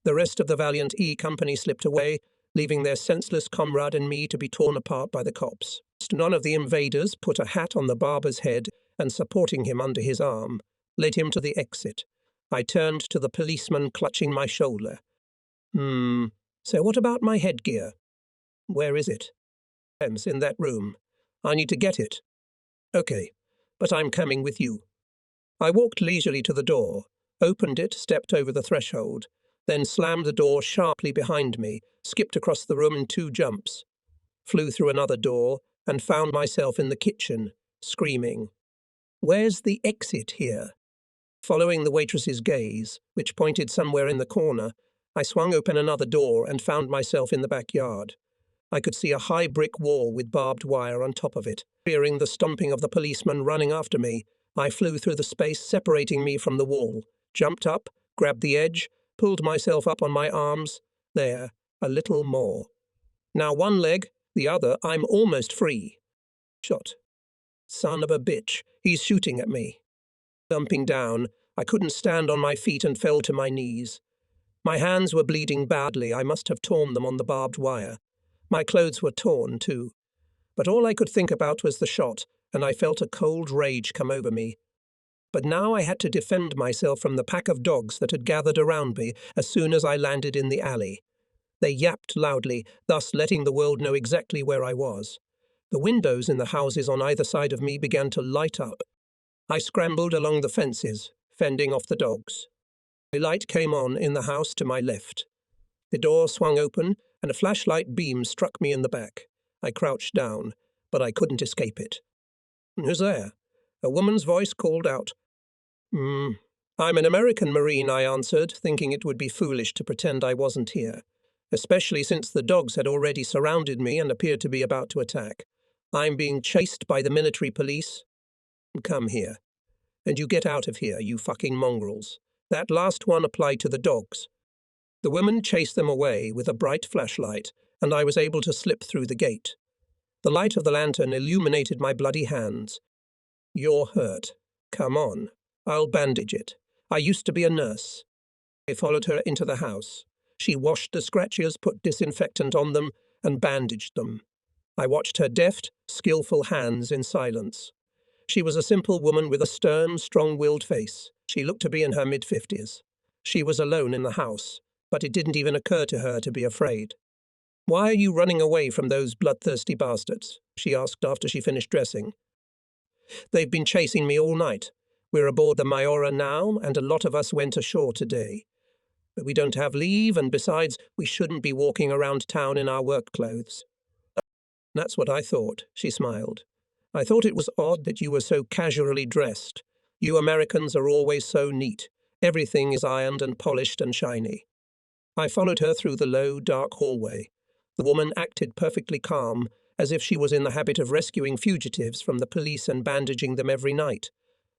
The rest of the valiant E Company slipped away, leaving their senseless comrade and me to be torn apart by the cops. None of the invaders put a hat on the barber's head and, supporting him under his arm, led him to the exit. I turned to the policeman clutching my shoulder. So what about my headgear? Where is it? It's in that room. I need to get it. Okay, but I'm coming with you. I walked leisurely to the door, opened it, stepped over the threshold, then slammed the door sharply behind me, skipped across the room in 2 jumps, flew through another door, and found myself in the kitchen, screaming. Where's the exit here? Following the waitress's gaze, which pointed somewhere in the corner, I swung open another door and found myself in the backyard. I could see a high brick wall with barbed wire on top of it. Fearing the stomping of the policeman running after me, I flew through the space separating me from the wall, jumped up, grabbed the edge, pulled myself up on my arms. There, a little more. Now one leg, the other, I'm almost free. Shot. Son of a bitch, he's shooting at me. Dumping down, I couldn't stand on my feet and fell to my knees. My hands were bleeding badly. I must have torn them on the barbed wire. My clothes were torn, too. But all I could think about was the shot, and I felt a cold rage come over me. But now I had to defend myself from the pack of dogs that had gathered around me as soon as I landed in the alley. They yapped loudly, thus letting the world know exactly where I was. The windows in the houses on either side of me began to light up. I scrambled along the fences, fending off the dogs. A light came on in the house to my left. The door swung open, and a flashlight beam struck me in the back. I crouched down, but I couldn't escape it. Who's there? A woman's voice called out. I'm an American Marine, I answered, thinking it would be foolish to pretend I wasn't here, especially since the dogs had already surrounded me and appeared to be about to attack. I'm being chased by the military police. Come here. And you get out of here, you fucking mongrels. That last one applied to the dogs. The woman chased them away with a bright flashlight, and I was able to slip through the gate. The light of the lantern illuminated my bloody hands. You're hurt. Come on. I'll bandage it. I used to be a nurse. I followed her into the house. She washed the scratches, put disinfectant on them, and bandaged them. I watched her deft, skillful hands in silence. She was a simple woman with a stern, strong-willed face. She looked to be in her mid-50s. She was alone in the house, but it didn't even occur to her to be afraid. Why are you running away from those bloodthirsty bastards? She asked after she finished dressing. They've been chasing me all night. We're aboard the Mayora now, and a lot of us went ashore today. But we don't have leave, and besides, we shouldn't be walking around town in our work clothes. That's what I thought, she smiled. I thought it was odd that you were so casually dressed. You Americans are always so neat. Everything is ironed and polished and shiny. I followed her through the low, dark hallway. The woman acted perfectly calm, as if she was in the habit of rescuing fugitives from the police and bandaging them every night.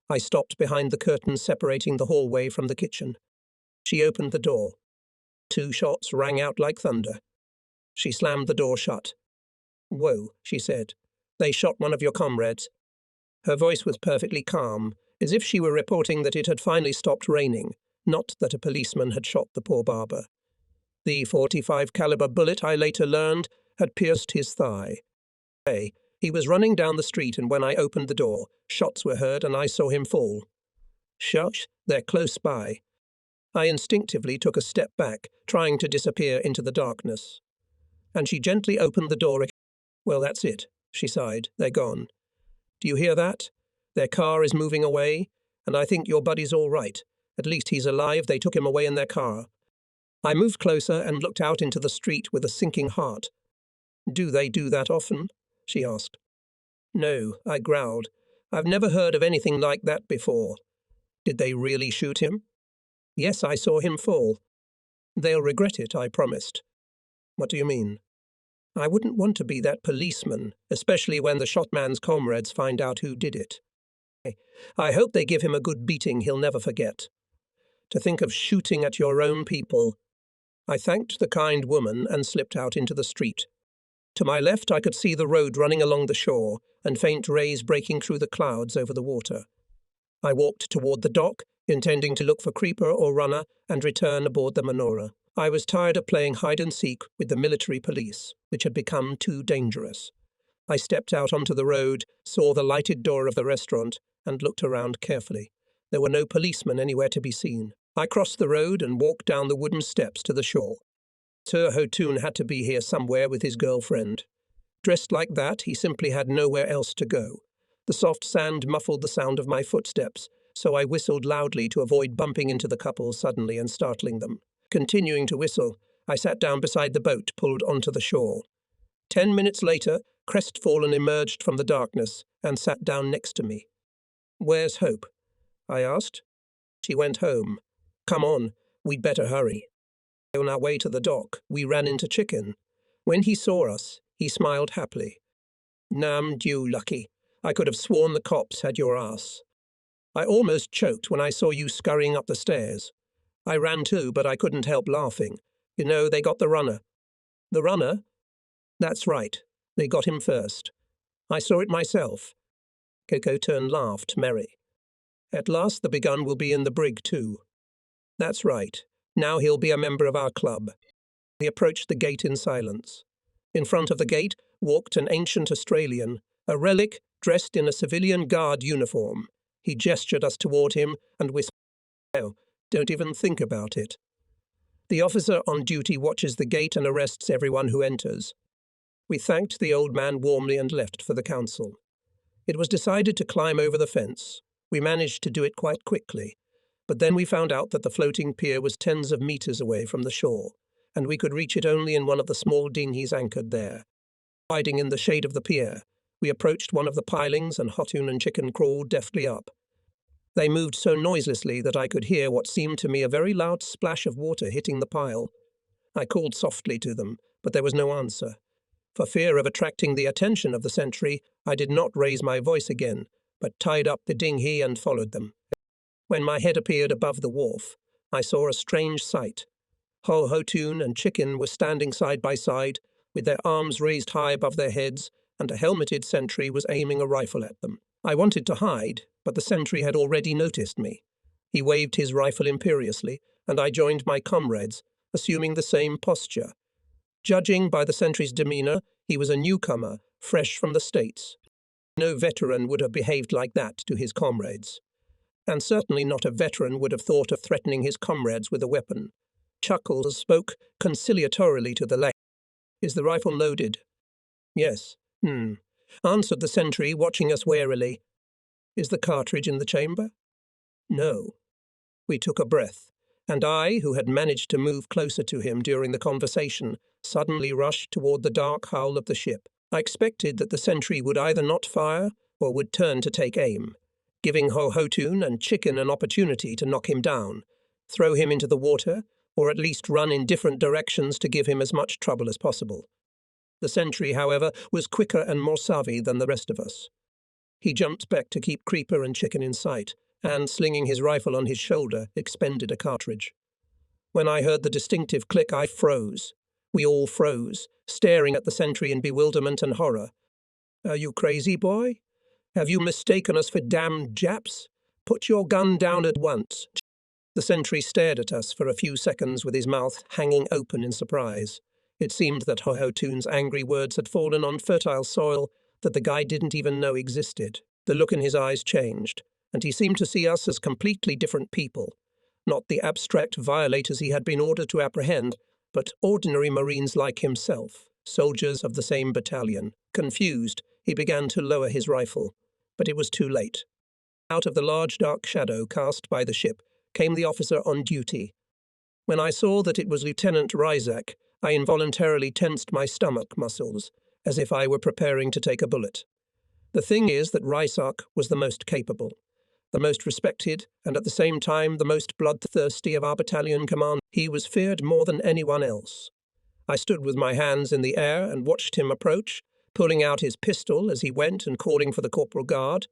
I stopped behind the curtain separating the hallway from the kitchen. She opened the door. 2 shots rang out like thunder. She slammed the door shut. "Whoa," she said. "They shot one of your comrades." Her voice was perfectly calm, as if she were reporting that it had finally stopped raining, not that a policeman had shot the poor barber. The .45 caliber bullet, I later learned, had pierced his thigh. He was running down the street, and when I opened the door, shots were heard and I saw him fall. Shush, they're close by. I instinctively took a step back, trying to disappear into the darkness. And she gently opened the door again. "Well, that's it," she sighed. "They're gone. Do you hear that? Their car is moving away, and I think your buddy's all right. At least he's alive. They took him away in their car." I moved closer and looked out into the street with a sinking heart. "Do they do that often?" she asked. "No," I growled. "I've never heard of anything like that before." "Did they really shoot him?" "Yes, I saw him fall." "They'll regret it," I promised. "What do you mean?" "I wouldn't want to be that policeman, especially when the shot man's comrades find out who did it. I hope they give him a good beating he'll never forget. To think of shooting at your own people." I thanked the kind woman and slipped out into the street. To my left I could see the road running along the shore and faint rays breaking through the clouds over the water. I walked toward the dock, intending to look for creeper or runner and return aboard the Manora. I was tired of playing hide-and-seek with the military police, which had become too dangerous. I stepped out onto the road, saw the lighted door of the restaurant, and looked around carefully. There were no policemen anywhere to be seen. I crossed the road and walked down the wooden steps to the shore. Sir Hotoun had to be here somewhere with his girlfriend. Dressed like that, he simply had nowhere else to go. The soft sand muffled the sound of my footsteps, so I whistled loudly to avoid bumping into the couple suddenly and startling them. Continuing to whistle, I sat down beside the boat pulled onto the shore. 10 minutes later, Crestfallen emerged from the darkness and sat down next to me. "Where's Hope?" I asked. "She went home." "Come on, we'd better hurry." On our way to the dock, we ran into Chicken. When he saw us, he smiled happily. "Nammed you lucky. I could have sworn the cops had your ass. I almost choked when I saw you scurrying up the stairs. I ran too, but I couldn't help laughing. You know, they got the runner." "The runner?" "That's right. They got him first. I saw it myself." Coco turned laughed, merry. "At last the begun will be in the brig too." "That's right. Now he'll be a member of our club." We approached the gate in silence. In front of the gate walked an ancient Australian, a relic dressed in a civilian guard uniform. He gestured us toward him and whispered, "Oh, don't even think about it." The officer on duty watches the gate and arrests everyone who enters. We thanked the old man warmly and left for the council. It was decided to climb over the fence. We managed to do it quite quickly, but then we found out that the floating pier was tens of meters away from the shore, and we could reach it only in one of the small dinghies anchored there. Hiding in the shade of the pier, we approached one of the pilings and Hotoun and Chicken crawled deftly up. They moved so noiselessly that I could hear what seemed to me a very loud splash of water hitting the pile. I called softly to them, but there was no answer. For fear of attracting the attention of the sentry, I did not raise my voice again, but tied up the dinghy and followed them. When my head appeared above the wharf, I saw a strange sight. Hotoun and Chicken were standing side by side, with their arms raised high above their heads, and a helmeted sentry was aiming a rifle at them. I wanted to hide, but the sentry had already noticed me. He waved his rifle imperiously, and I joined my comrades, assuming the same posture. Judging by the sentry's demeanor, he was a newcomer, fresh from the States. No veteran would have behaved like that to his comrades. And certainly not a veteran would have thought of threatening his comrades with a weapon. Chuckles spoke conciliatorily to the lad. "Is the rifle loaded?" "Yes." Answered the sentry, watching us warily. "Is the cartridge in the chamber?" "No." We took a breath, and I, who had managed to move closer to him during the conversation, suddenly rushed toward the dark hull of the ship. I expected that the sentry would either not fire or would turn to take aim, giving Hotoun and Chicken an opportunity to knock him down, throw him into the water, or at least run in different directions to give him as much trouble as possible. The sentry, however, was quicker and more savvy than the rest of us. He jumped back to keep Creeper and Chicken in sight, and, slinging his rifle on his shoulder, expended a cartridge. When I heard the distinctive click, I froze. We all froze, staring at the sentry in bewilderment and horror. "Are you crazy, boy? Have you mistaken us for damned Japs? Put your gun down at once." The sentry stared at us for a few seconds with his mouth hanging open in surprise. It seemed that Hohotun's angry words had fallen on fertile soil that the guy didn't even know existed. The look in his eyes changed, and he seemed to see us as completely different people, not the abstract violators he had been ordered to apprehend, but ordinary Marines like himself, soldiers of the same battalion. Confused, he began to lower his rifle, but it was too late. Out of the large dark shadow cast by the ship came the officer on duty. When I saw that it was Lieutenant Ryzak, I involuntarily tensed my stomach muscles, as if I were preparing to take a bullet. The thing is that Ryzak was the most capable, the most respected, and at the same time the most bloodthirsty of our battalion command. He was feared more than anyone else. I stood with my hands in the air and watched him approach, pulling out his pistol as he went and calling for the corporal guard.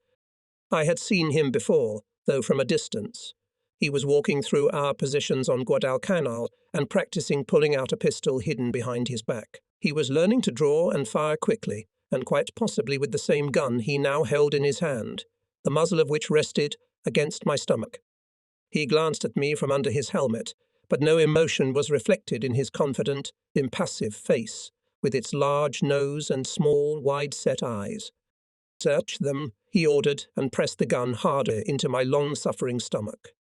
I had seen him before, though from a distance. He was walking through our positions on Guadalcanal and practicing pulling out a pistol hidden behind his back. He was learning to draw and fire quickly, and quite possibly with the same gun he now held in his hand, the muzzle of which rested against my stomach. He glanced at me from under his helmet, but no emotion was reflected in his confident, impassive face, with its large nose and small, wide-set eyes. "Search them," he ordered, and pressed the gun harder into my long-suffering stomach.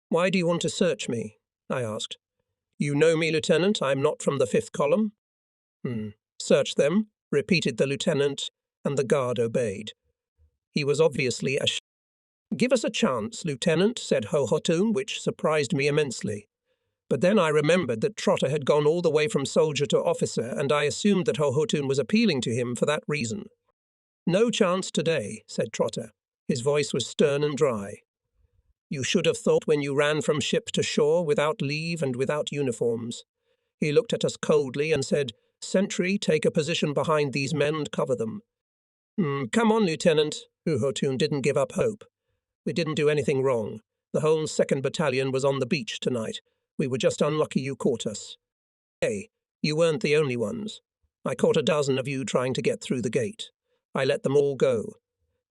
"Why do you want to search me?" I asked. "You know me, Lieutenant. I'm not from the 5th column." "Search them," repeated the lieutenant, and the guard obeyed. He was obviously ashamed. "Give us a chance, Lieutenant," said Hohotun, which surprised me immensely. But then I remembered that Trotter had gone all the way from soldier to officer, and I assumed that Hohotun was appealing to him for that reason. "No chance today," said Trotter. His voice was stern and dry. "You should have thought when you ran from ship to shore without leave and without uniforms." He looked at us coldly and said, "Sentry, take a position behind these men and cover them." "Come on, Lieutenant." Hohotun didn't give up hope. "We didn't do anything wrong. The whole 2nd Battalion was on the beach tonight. We were just unlucky you caught us. Hey, you weren't the only ones. I caught a dozen of you trying to get through the gate. I let them all go.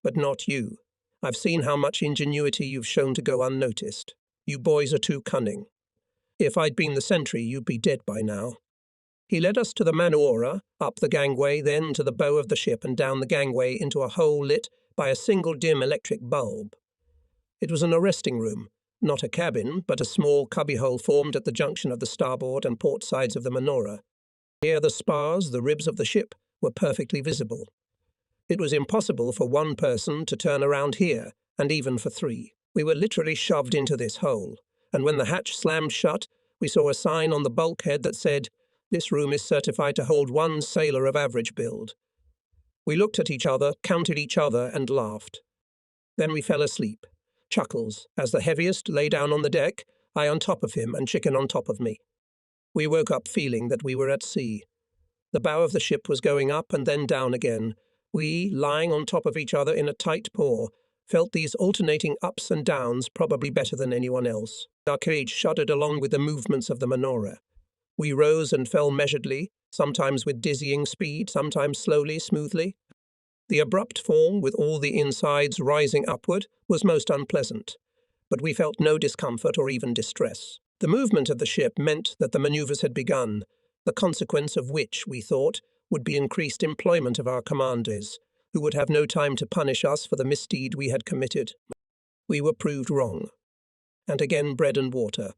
But not you. I've seen how much ingenuity you've shown to go unnoticed. You boys are too cunning. If I'd been the sentry, you'd be dead by now." He led us to the Manora, up the gangway, then to the bow of the ship and down the gangway into a hole lit by a single dim electric bulb. It was an arresting room, not a cabin, but a small cubbyhole formed at the junction of the starboard and port sides of the Manora. Near the spars, the ribs of the ship were perfectly visible. It was impossible for one person to turn around here, and even for 3. We were literally shoved into this hole, and when the hatch slammed shut, we saw a sign on the bulkhead that said, "This room is certified to hold 1 sailor of average build." We looked at each other, counted each other, and laughed. Then we fell asleep. Chuckles, as the heaviest lay down on the deck, I on top of him and Chicken on top of me. We woke up feeling that we were at sea. The bow of the ship was going up and then down again. We, lying on top of each other in a tight paw, felt these alternating ups and downs probably better than anyone else. Our cage shuddered along with the movements of the Manora. We rose and fell measuredly, sometimes with dizzying speed, sometimes slowly, smoothly. The abrupt fall, with all the insides rising upward, was most unpleasant, but we felt no discomfort or even distress. The movement of the ship meant that the manoeuvres had begun, the consequence of which, we thought, would be increased employment of our commanders, who would have no time to punish us for the misdeed we had committed. We were proved wrong. And again bread and water.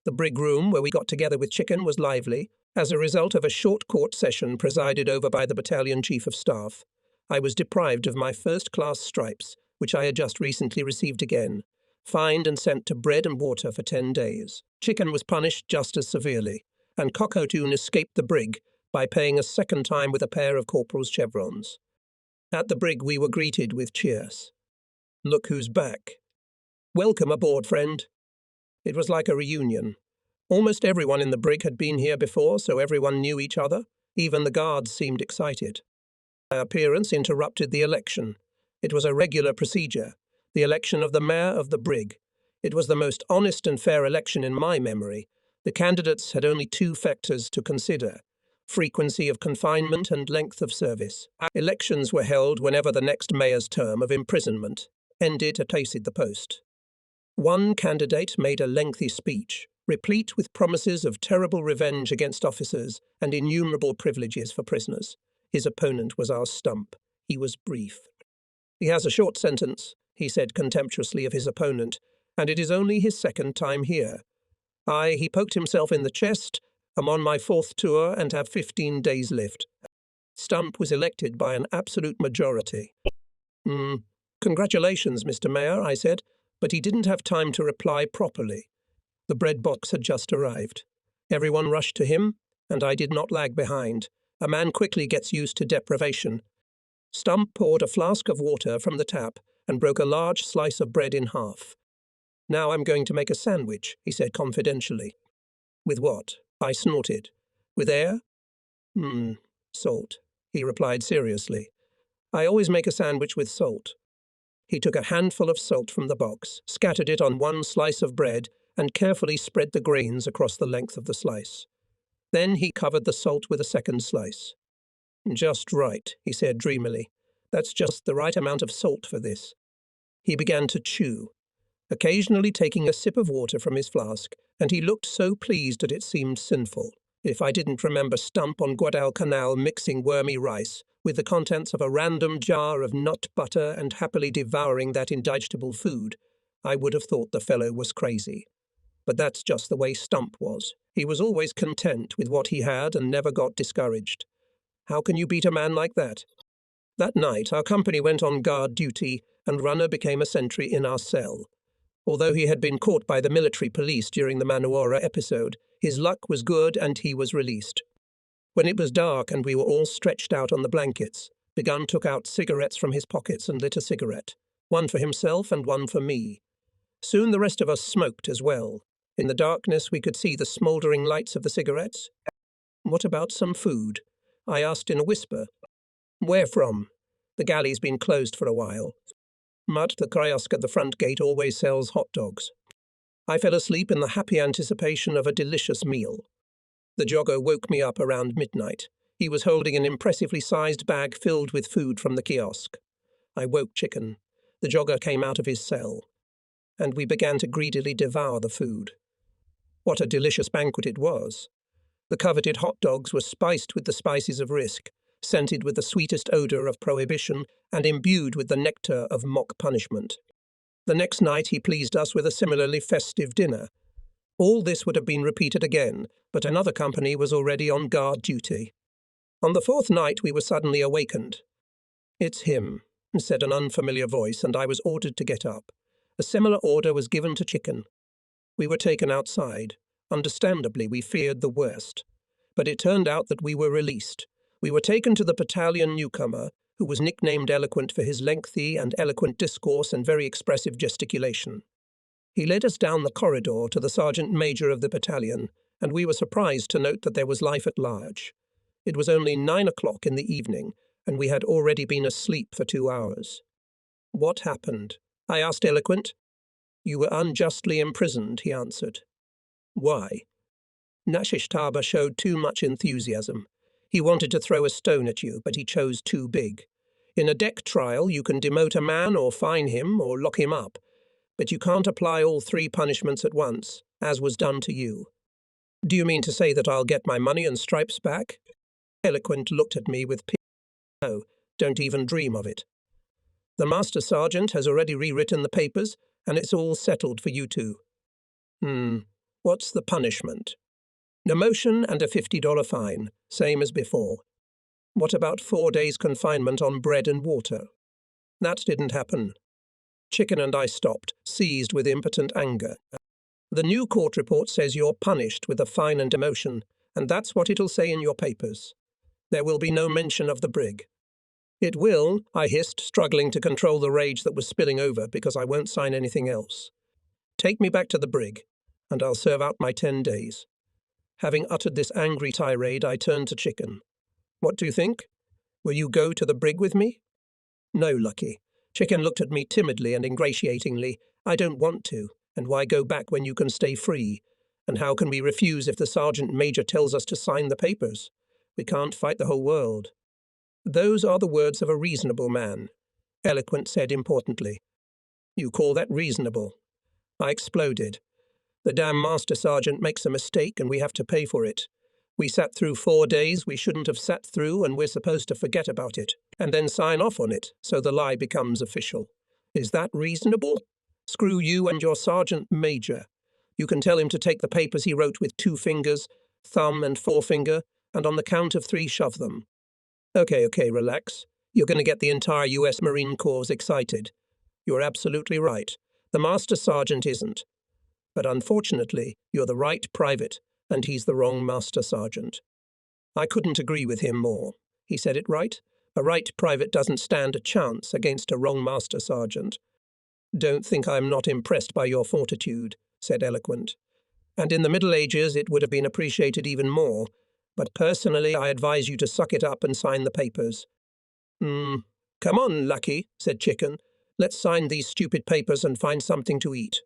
The brig room where we got together with Chicken was lively, as a result of a short court session presided over by the battalion chief of staff. I was deprived of my first-class stripes, which I had just recently received again, fined and sent to bread and water for 10 days. Chicken was punished just as severely, and Hohotun escaped the brig by paying a second time with a pair of corporal's chevrons. At the brig we were greeted with cheers. "Look who's back." "Welcome aboard, friend." It was like a reunion. Almost everyone in the brig had been here before, so everyone knew each other. Even the guards seemed excited. My appearance interrupted the election. It was a regular procedure, the election of the mayor of the brig. It was the most honest and fair election in my memory. The candidates had only two factors to consider: frequency of confinement and length of service. Elections were held whenever the next mayor's term of imprisonment ended at the post. One candidate made a lengthy speech, replete with promises of terrible revenge against officers and innumerable privileges for prisoners. His opponent was our Stump. He was brief. "He has a short sentence," he said contemptuously of his opponent, "and it is only his second time here. He poked himself in the chest. I'm on my fourth tour and have 15 days left." Stump was elected by an absolute majority. "Congratulations, Mr. Mayor," I said, but he didn't have time to reply properly. The bread box had just arrived. Everyone rushed to him, and I did not lag behind. A man quickly gets used to deprivation. Stump poured a flask of water from the tap and broke a large slice of bread in half. "Now I'm going to make a sandwich," he said confidentially. "With what?" I snorted. "With air?" Salt," he replied seriously. "I always make a sandwich with salt." He took a handful of salt from the box, scattered it on one slice of bread, and carefully spread the grains across the length of the slice. Then he covered the salt with a second slice. "Just right," he said dreamily. "That's just the right amount of salt for this." He began to chew, occasionally taking a sip of water from his flask, and he looked so pleased that it seemed sinful. If I didn't remember Stump on Guadalcanal mixing wormy rice with the contents of a random jar of nut butter and happily devouring that indigestible food, I would have thought the fellow was crazy. But that's just the way Stump was. He was always content with what he had and never got discouraged. How can you beat a man like that? That night, our company went on guard duty, and Runner became a sentry in our cell. Although he had been caught by the military police during the Manuora episode, his luck was good and he was released. When it was dark and we were all stretched out on the blankets, Begun took out cigarettes from his pockets and lit a cigarette, one for himself and one for me. Soon the rest of us smoked as well. In the darkness we could see the smouldering lights of the cigarettes. "What about some food?" I asked in a whisper. "Where from?" "The galley's been closed for a while. But the kiosk at the front gate always sells hot dogs." I fell asleep in the happy anticipation of a delicious meal. The jogger woke me up around midnight. He was holding an impressively sized bag filled with food from the kiosk. I woke Chicken. The jogger came out of his cell, and we began to greedily devour the food. What a delicious banquet it was! The coveted hot dogs were spiced with the spices of risk, scented with the sweetest odour of prohibition, and imbued with the nectar of mock punishment. The next night he pleased us with a similarly festive dinner. All this would have been repeated again, but another company was already on guard duty. On the fourth night we were suddenly awakened. "It's him," said an unfamiliar voice, and I was ordered to get up. A similar order was given to Chicken. We were taken outside. Understandably, we feared the worst. But it turned out that we were released. We were taken to the battalion newcomer, who was nicknamed Eloquent for his lengthy and eloquent discourse and very expressive gesticulation. He led us down the corridor to the sergeant major of the battalion, and we were surprised to note that there was life at large. It was only 9 o'clock in the evening, and we had already been asleep for 2 hours. "What happened?" I asked Eloquent. "You were unjustly imprisoned," he answered. "Why?" "Nashishtaba showed too much enthusiasm. He wanted to throw a stone at you, but he chose too big. In a deck trial, you can demote a man or fine him or lock him up, but you can't apply all 3 punishments at once, as was done to you." "Do you mean to say that I'll get my money and stripes back?" Eloquent looked at me with pity. "No, don't even dream of it. The Master Sergeant has already rewritten the papers, and it's all settled for you two." What's the punishment?" "Demotion and a $50 fine, same as before." "What about 4 days confinement on bread and water?" "That didn't happen." Chicken and I stopped, seized with impotent anger. "The new court report says you're punished with a fine and demotion, and that's what it'll say in your papers. There will be no mention of the brig." "It will," I hissed, struggling to control the rage that was spilling over because I won't sign anything else. "Take me back to the brig." and I'll serve out my 10 days. Having uttered this angry tirade, I turned to Chicken. What do you think? Will you go to the brig with me? No, Lucky. Chicken looked at me timidly and ingratiatingly. I don't want to, and why go back when you can stay free? And how can we refuse if the sergeant major tells us to sign the papers? We can't fight the whole world. Those are the words of a reasonable man, Eloquent said importantly. You call that reasonable? I exploded. The damn master sergeant makes a mistake and we have to pay for it. We sat through 4 days we shouldn't have sat through, and we're supposed to forget about it and then sign off on it so the lie becomes official. Is that reasonable? Screw you and your sergeant major. You can tell him to take the papers he wrote with 2 fingers, thumb and forefinger, and on the count of 3 shove them. Okay, relax. You're going to get the entire US Marine Corps excited. You're absolutely right. The master sergeant isn't. But unfortunately, you're the right private, and he's the wrong master sergeant. I couldn't agree with him more. He said it right. A right private doesn't stand a chance against a wrong master sergeant. Don't think I'm not impressed by your fortitude, said Eloquent. And in the Middle Ages it would have been appreciated even more, but personally I advise you to suck it up and sign the papers. Come on, Lucky, said Chicken. Let's sign these stupid papers and find something to eat.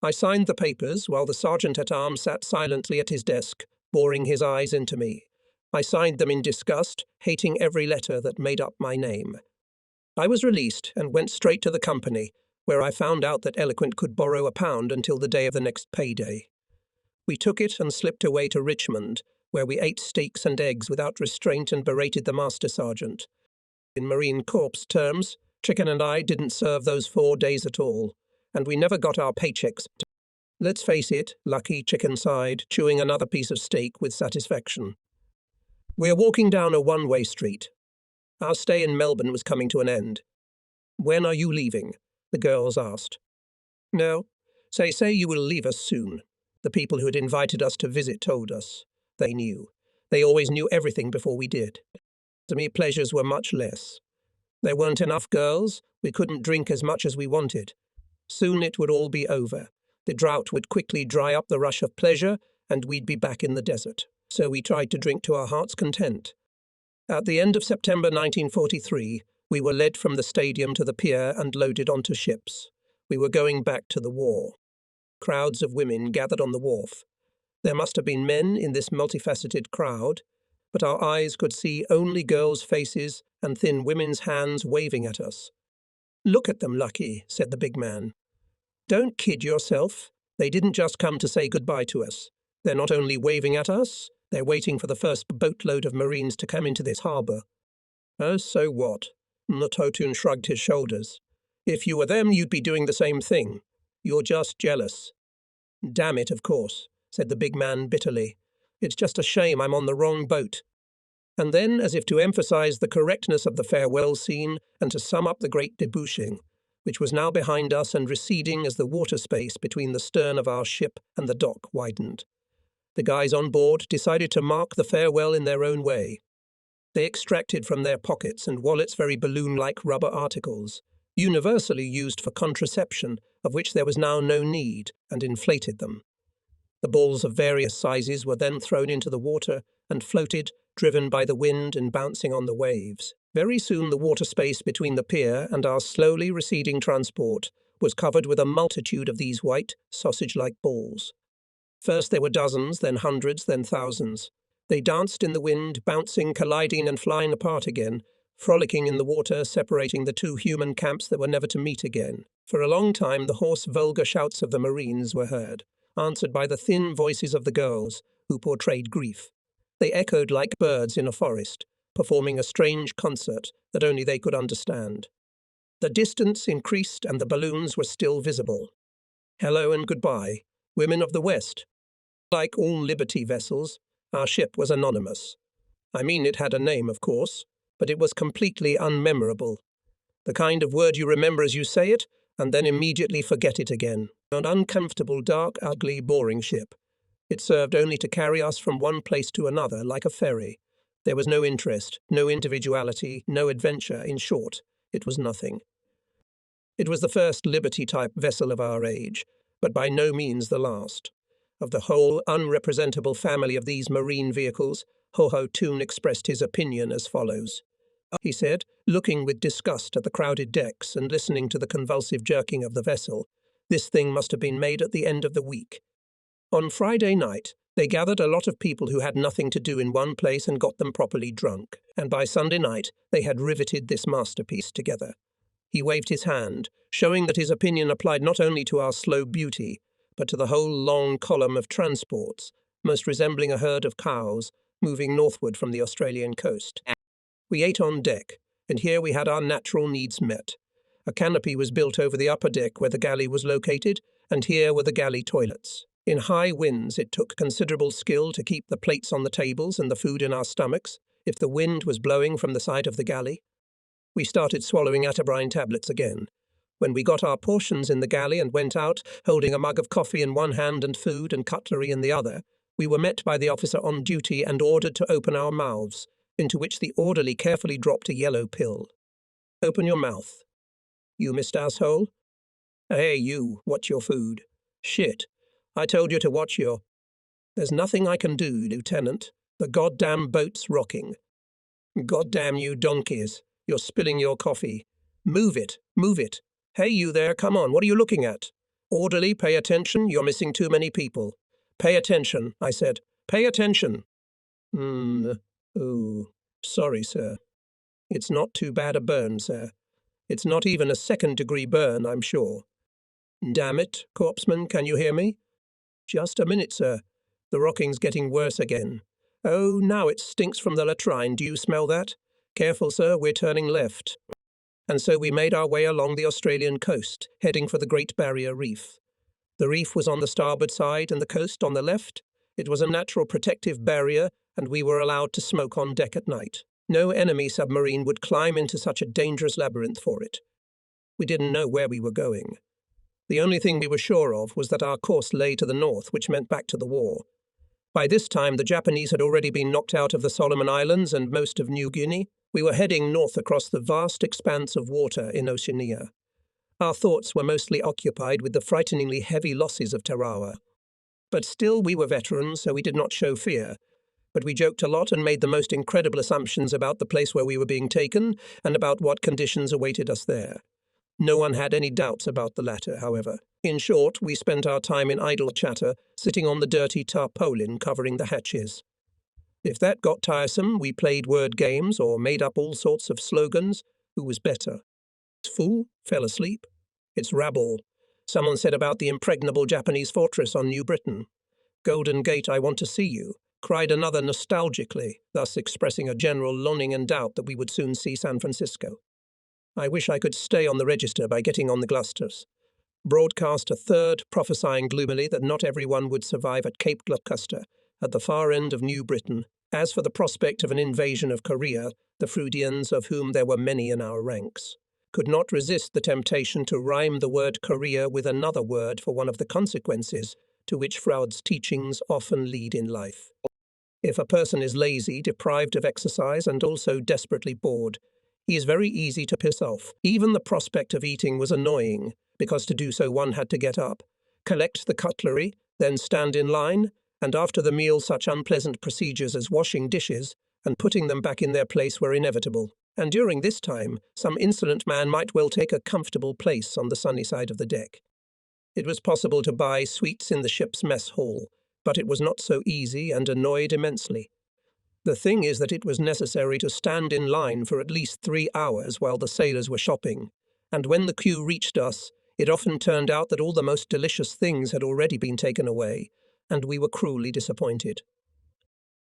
I signed the papers while the sergeant-at-arms sat silently at his desk, boring his eyes into me. I signed them in disgust, hating every letter that made up my name. I was released and went straight to the company, where I found out that Eloquent could borrow £1 until the day of the next payday. We took it and slipped away to Richmond, where we ate steaks and eggs without restraint and berated the master sergeant. In Marine Corps terms, Chicken and I didn't serve those 4 days at all, and we never got our paychecks. Let's face it, Lucky, Chicken sighed, chewing another piece of steak with satisfaction. We're walking down a one-way street. Our stay in Melbourne was coming to an end. When are you leaving? The girls asked. No, say you will leave us soon. The people who had invited us to visit told us. They knew. They always knew everything before we did. To me, pleasures were much less. There weren't enough girls. We couldn't drink as much as we wanted. Soon it would all be over. The drought would quickly dry up the rush of pleasure, and we'd be back in the desert. So we tried to drink to our heart's content. At the end of September 1943, we were led from the stadium to the pier and loaded onto ships. We were going back to the war. Crowds of women gathered on the wharf. There must have been men in this multifaceted crowd, but our eyes could see only girls' faces and thin women's hands waving at us. Look at them, Lucky, said the big man. Don't kid yourself. They didn't just come to say goodbye to us. They're not only waving at us, they're waiting for the first boatload of Marines to come into this harbour. Oh, so what? Nototun shrugged his shoulders. If you were them, you'd be doing the same thing. You're just jealous. Damn it, of course, said the big man bitterly. It's just a shame I'm on the wrong boat. And then, as if to emphasize the correctness of the farewell scene and to sum up the great debouching, which was now behind us and receding as the water space between the stern of our ship and the dock widened, the guys on board decided to mark the farewell in their own way. They extracted from their pockets and wallets very balloon-like rubber articles, universally used for contraception, of which there was now no need, and inflated them. The balls of various sizes were then thrown into the water and floated, driven by the wind and bouncing on the waves. Very soon the water space between the pier and our slowly receding transport was covered with a multitude of these white, sausage-like balls. First there were dozens, then hundreds, then thousands. They danced in the wind, bouncing, colliding and flying apart again, frolicking in the water, separating the 2 human camps that were never to meet again. For a long time the hoarse, vulgar shouts of the Marines were heard, answered by the thin voices of the girls, who portrayed grief. They echoed like birds in a forest, performing a strange concert that only they could understand. The distance increased and the balloons were still visible. Hello and goodbye, women of the West. Like all Liberty vessels, our ship was anonymous. I mean, it had a name, of course, but it was completely unmemorable. The kind of word you remember as you say it, and then immediately forget it again. An uncomfortable, dark, ugly, boring ship. It served only to carry us from one place to another like a ferry. There was no interest, no individuality, no adventure. In short, it was nothing. It was the first Liberty-type vessel of our age, but by no means the last. Of the whole unrepresentable family of these marine vehicles, Ho-Ho Toon expressed his opinion as follows. He said, looking with disgust at the crowded decks and listening to the convulsive jerking of the vessel, "This thing must have been made at the end of the week." On Friday night, they gathered a lot of people who had nothing to do in one place and got them properly drunk, and by Sunday night they had riveted this masterpiece together. He waved his hand, showing that his opinion applied not only to our slow beauty, but to the whole long column of transports, most resembling a herd of cows, moving northward from the Australian coast. We ate on deck, and here we had our natural needs met. A canopy was built over the upper deck where the galley was located, and here were the galley toilets. In high winds, it took considerable skill to keep the plates on the tables and the food in our stomachs if the wind was blowing from the side of the galley. We started swallowing atabrine tablets again. When we got our portions in the galley and went out, holding a mug of coffee in one hand and food and cutlery in the other, we were met by the officer on duty and ordered to open our mouths, into which the orderly carefully dropped a yellow pill. "Open your mouth." "You missed asshole?" "Hey, you, watch your food." "Shit. I told you to watch your—" "There's nothing I can do, Lieutenant. The goddamn boat's rocking." "Goddamn you donkeys. You're spilling your coffee. Move it, move it. Hey, you there, come on, what are you looking at? Orderly, pay attention, you're missing too many people. Pay attention, I said. Pay attention." Oh, sorry, sir. It's not too bad a burn, sir. It's not even a second-degree burn, I'm sure. Damn it, corpsman, can you hear me? Just a minute, sir. The rocking's getting worse again. Oh, now it stinks from the latrine, do you smell that? Careful, sir, we're turning left. And so we made our way along the Australian coast, heading for the Great Barrier Reef. The reef was on the starboard side and the coast on the left. It was a natural protective barrier, and we were allowed to smoke on deck at night. No enemy submarine would climb into such a dangerous labyrinth for it. We didn't know where we were going. The only thing we were sure of was that our course lay to the north, which meant back to the war. By this time, the Japanese had already been knocked out of the Solomon Islands and most of New Guinea. We were heading north across the vast expanse of water in Oceania. Our thoughts were mostly occupied with the frighteningly heavy losses of Tarawa. But still, we were veterans, so we did not show fear. But we joked a lot and made the most incredible assumptions about the place where we were being taken and about what conditions awaited us there. No one had any doubts about the latter, however. In short, we spent our time in idle chatter, sitting on the dirty tarpaulin covering the hatches. If that got tiresome, we played word games or made up all sorts of slogans. Who was better? Fool fell asleep. It's rabble. Someone said about the impregnable Japanese fortress on New Britain. Golden Gate, I want to see you, cried another nostalgically, thus expressing a general longing and doubt that we would soon see San Francisco. I wish I could stay on the register by getting on the Gloucesters. Broadcast a third, prophesying gloomily that not everyone would survive at Cape Gloucester, at the far end of New Britain. As for the prospect of an invasion of Korea, the Freudians, of whom there were many in our ranks, could not resist the temptation to rhyme the word Korea with another word for one of the consequences to which Freud's teachings often lead in life. If a person is lazy, deprived of exercise, and also desperately bored, he is very easy to piss off. Even the prospect of eating was annoying, because to do so one had to get up, collect the cutlery, then stand in line, and after the meal such unpleasant procedures as washing dishes and putting them back in their place were inevitable. And during this time, some insolent man might well take a comfortable place on the sunny side of the deck. It was possible to buy sweets in the ship's mess hall, but it was not so easy and annoyed immensely. The thing is that it was necessary to stand in line for at least 3 hours while the sailors were shopping, and when the queue reached us, it often turned out that all the most delicious things had already been taken away, and we were cruelly disappointed.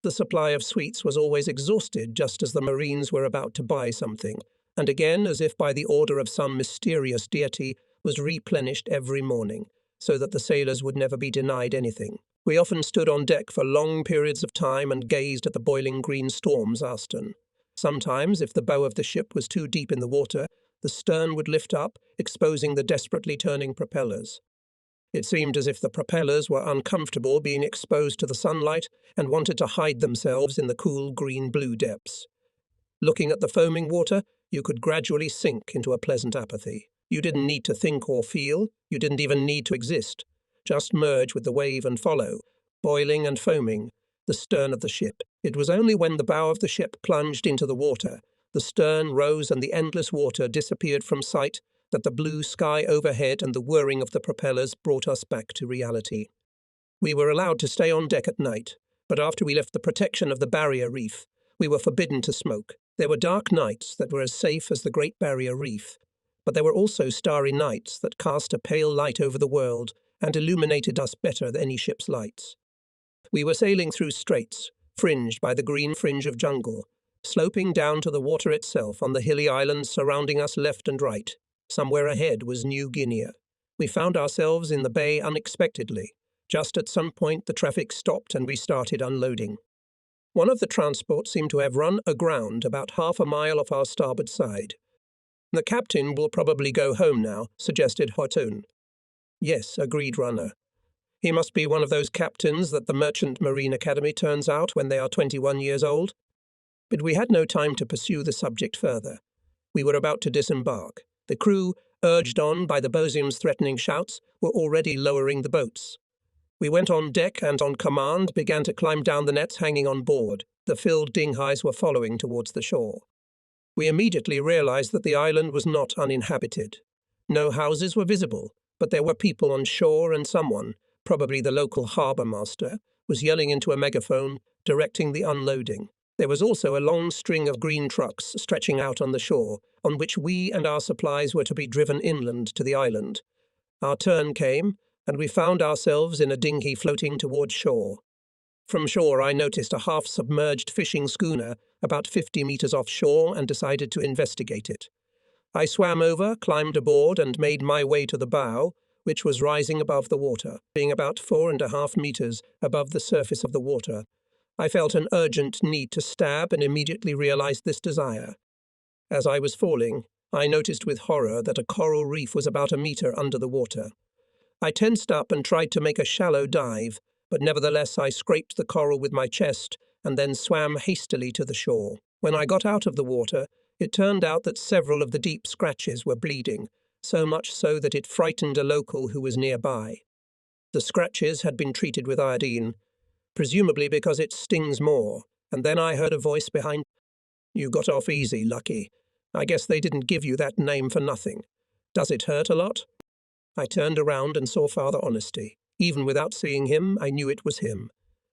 The supply of sweets was always exhausted just as the Marines were about to buy something, and again, as if by the order of some mysterious deity, was replenished every morning, so that the sailors would never be denied anything. We often stood on deck for long periods of time and gazed at the boiling green storms astern. Sometimes, if the bow of the ship was too deep in the water, the stern would lift up, exposing the desperately turning propellers. It seemed as if the propellers were uncomfortable being exposed to the sunlight and wanted to hide themselves in the cool green-blue depths. Looking at the foaming water, you could gradually sink into a pleasant apathy. You didn't need to think or feel, you didn't even need to exist. just merge with the wave and follow, boiling and foaming, the stern of the ship. It was only when the bow of the ship plunged into the water, the stern rose and the endless water disappeared from sight, that the blue sky overhead and the whirring of the propellers brought us back to reality. We were allowed to stay on deck at night, but after we left the protection of the barrier reef, we were forbidden to smoke. There were dark nights that were as safe as the Great Barrier Reef, but there were also starry nights that cast a pale light over the world and illuminated us better than any ship's lights. We were sailing through straits, fringed by the green fringe of jungle, sloping down to the water itself on the hilly islands surrounding us left and right. Somewhere ahead was New Guinea. We found ourselves in the bay unexpectedly. Just at some point the traffic stopped and we started unloading. One of the transports seemed to have run aground about half a mile off our starboard side. "The captain will probably go home now," suggested Horton. "Yes," agreed Runner. "He must be one of those captains that the Merchant Marine Academy turns out when they are 21 years old." But we had no time to pursue the subject further. We were about to disembark. The crew, urged on by the bosun's threatening shouts, were already lowering the boats. We went on deck and, on command, began to climb down the nets hanging on board. The filled dinghies were following towards the shore. We immediately realized that the island was not uninhabited. No houses were visible, but there were people on shore, and someone, probably the local harbour master, was yelling into a megaphone, directing the unloading. There was also a long string of green trucks stretching out on the shore, on which we and our supplies were to be driven inland to the island. Our turn came, and we found ourselves in a dinghy floating towards shore. From shore I noticed a half-submerged fishing schooner about 50 metres offshore and decided to investigate it. I swam over, climbed aboard, and made my way to the bow, which was rising above the water, being about 4.5 metres above the surface of the water. I felt an urgent need to stab and immediately realised this desire. As I was falling, I noticed with horror that a coral reef was about a metre under the water. I tensed up and tried to make a shallow dive, but nevertheless I scraped the coral with my chest and then swam hastily to the shore. When I got out of the water, it turned out that several of the deep scratches were bleeding, so much so that it frightened a local who was nearby. The scratches had been treated with iodine, presumably because it stings more, and then I heard a voice behind. "You got off easy, Lucky. I guess they didn't give you that name for nothing. Does it hurt a lot?" I turned around and saw Father Honesty. Even without seeing him, I knew it was him.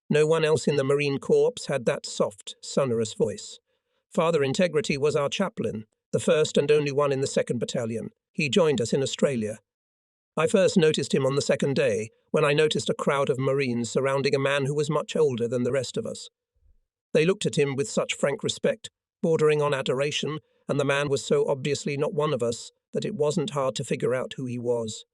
No one else in the Marine Corps had that soft, sonorous voice. Father Integrity was our chaplain, the first and only one in the 2nd Battalion. He joined us in Australia. I first noticed him on the second day, when I noticed a crowd of Marines surrounding a man who was much older than the rest of us. They looked at him with such frank respect, bordering on adoration, and the man was so obviously not one of us that it wasn't hard to figure out who he was.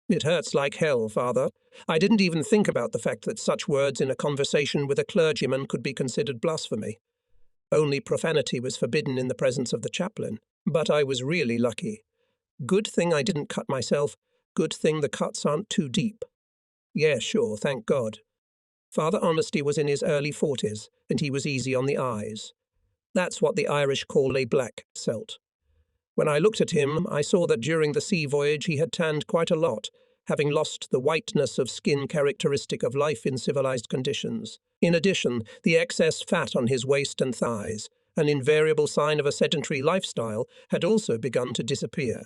"It hurts like hell, Father. I didn't even think about the fact that such words in a conversation with a clergyman could be considered blasphemy. Only profanity was forbidden in the presence of the chaplain. But I was really lucky. Good thing I didn't cut myself. Good thing the cuts aren't too deep." "Yeah, sure, thank God." Father Honesty was in his early 40s, and he was easy on the eyes. That's what the Irish call a black celt. When I looked at him, I saw that during the sea voyage he had tanned quite a lot, having lost the whiteness of skin characteristic of life in civilized conditions. In addition, the excess fat on his waist and thighs, an invariable sign of a sedentary lifestyle, had also begun to disappear.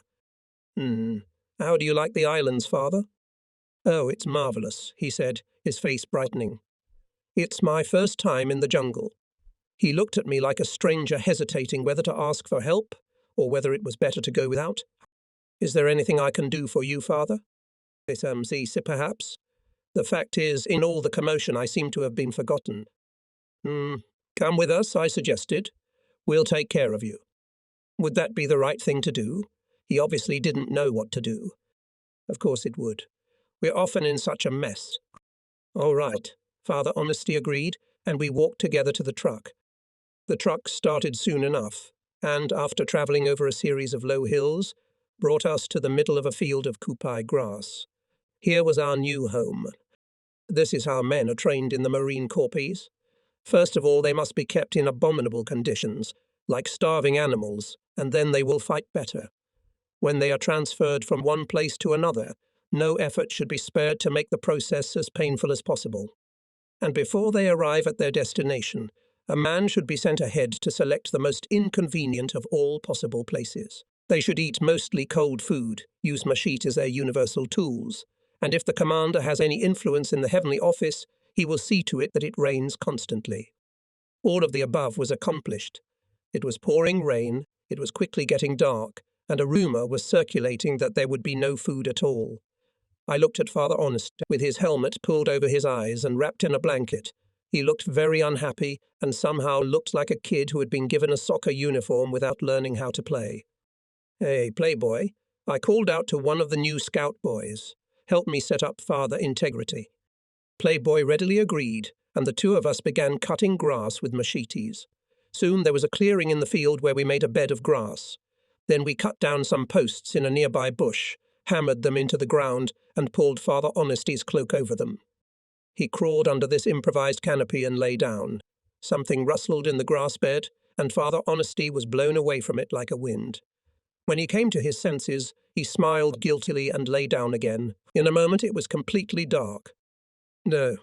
How do you like the islands, Father?" "Oh, it's marvellous," he said, his face brightening. "It's my first time in the jungle." He looked at me like a stranger hesitating whether to ask for help or whether it was better to go without. "Is there anything I can do for you, Father?" "See, perhaps. The fact is, in all the commotion I seem to have been forgotten." "Come with us," I suggested. "We'll take care of you." Would that be the right thing to do? He obviously didn't know what to do. Of course it would. We're often in such a mess. "All right," Father Honesty agreed, and we walked together to the truck. The truck started soon enough, and, after travelling over a series of low hills, brought us to the middle of a field of coupi grass. Here was our new home. This is how men are trained in the Marine Corps. First of all, they must be kept in abominable conditions, like starving animals, and then they will fight better. When they are transferred from one place to another, No effort should be spared to make the process as painful as possible. And before they arrive at their destination, a man should be sent ahead to select the most inconvenient of all possible places. They should eat mostly cold food, use machete as their universal tools, and if the commander has any influence in the heavenly office, he will see to it that it rains constantly. All of the above was accomplished. It was pouring rain, it was quickly getting dark, and a rumor was circulating that there would be no food at all. I looked at Father Honest, with his helmet pulled over his eyes and wrapped in a blanket. He looked very unhappy and somehow looked like a kid who had been given a soccer uniform without learning how to play. "Hey, Playboy," I called out to one of the new scout boys. "Help me set up Father Integrity." Playboy readily agreed, and the two of us began cutting grass with machetes. Soon there was a clearing in the field where we made a bed of grass. Then we cut down some posts in a nearby bush, hammered them into the ground, and pulled Father Honesty's cloak over them. He crawled under this improvised canopy and lay down. Something rustled in the grass bed, and Father Honesty was blown away from it like a wind. When he came to his senses, he smiled guiltily and lay down again. In a moment it was completely dark. "No,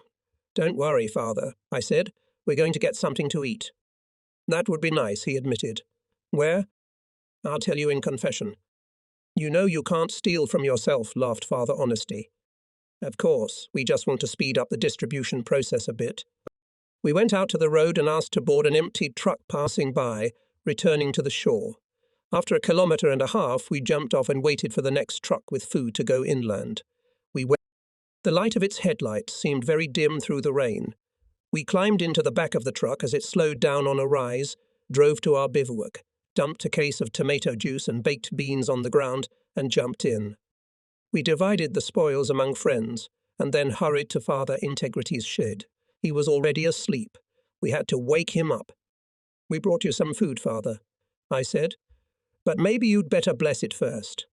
don't worry, Father," I said. "We're going to get something to eat." "That would be nice," he admitted. "Where?" "I'll tell you in confession." "You know you can't steal from yourself," laughed Father Honesty. "Of course, we just want to speed up the distribution process a bit." We went out to the road and asked to board an empty truck passing by, returning to the shore. After 1.5 kilometers, we jumped off and waited for the next truck with food to go inland. The light of its headlights seemed very dim through the rain. We climbed into the back of the truck as it slowed down on a rise, drove to our bivouac, dumped a case of tomato juice and baked beans on the ground, and jumped in. We divided the spoils among friends, and then hurried to Father Integrity's shed. He was already asleep. We had to wake him up. "We brought you some food, Father," I said, "but maybe you'd better bless it first."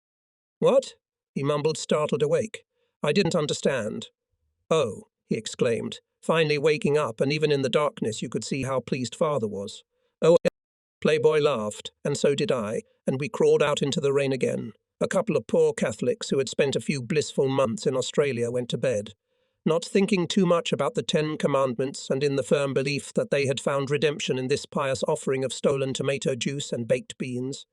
"What?" he mumbled, startled awake. I didn't understand. "Oh," he exclaimed, finally waking up, and even in the darkness you could see how pleased Father was. "Oh," Playboy laughed, and so did I, and we crawled out into the rain again. A couple of poor Catholics who had spent a few blissful months in Australia went to bed, not thinking too much about the 10 Commandments and in the firm belief that they had found redemption in this pious offering of stolen tomato juice and baked beans.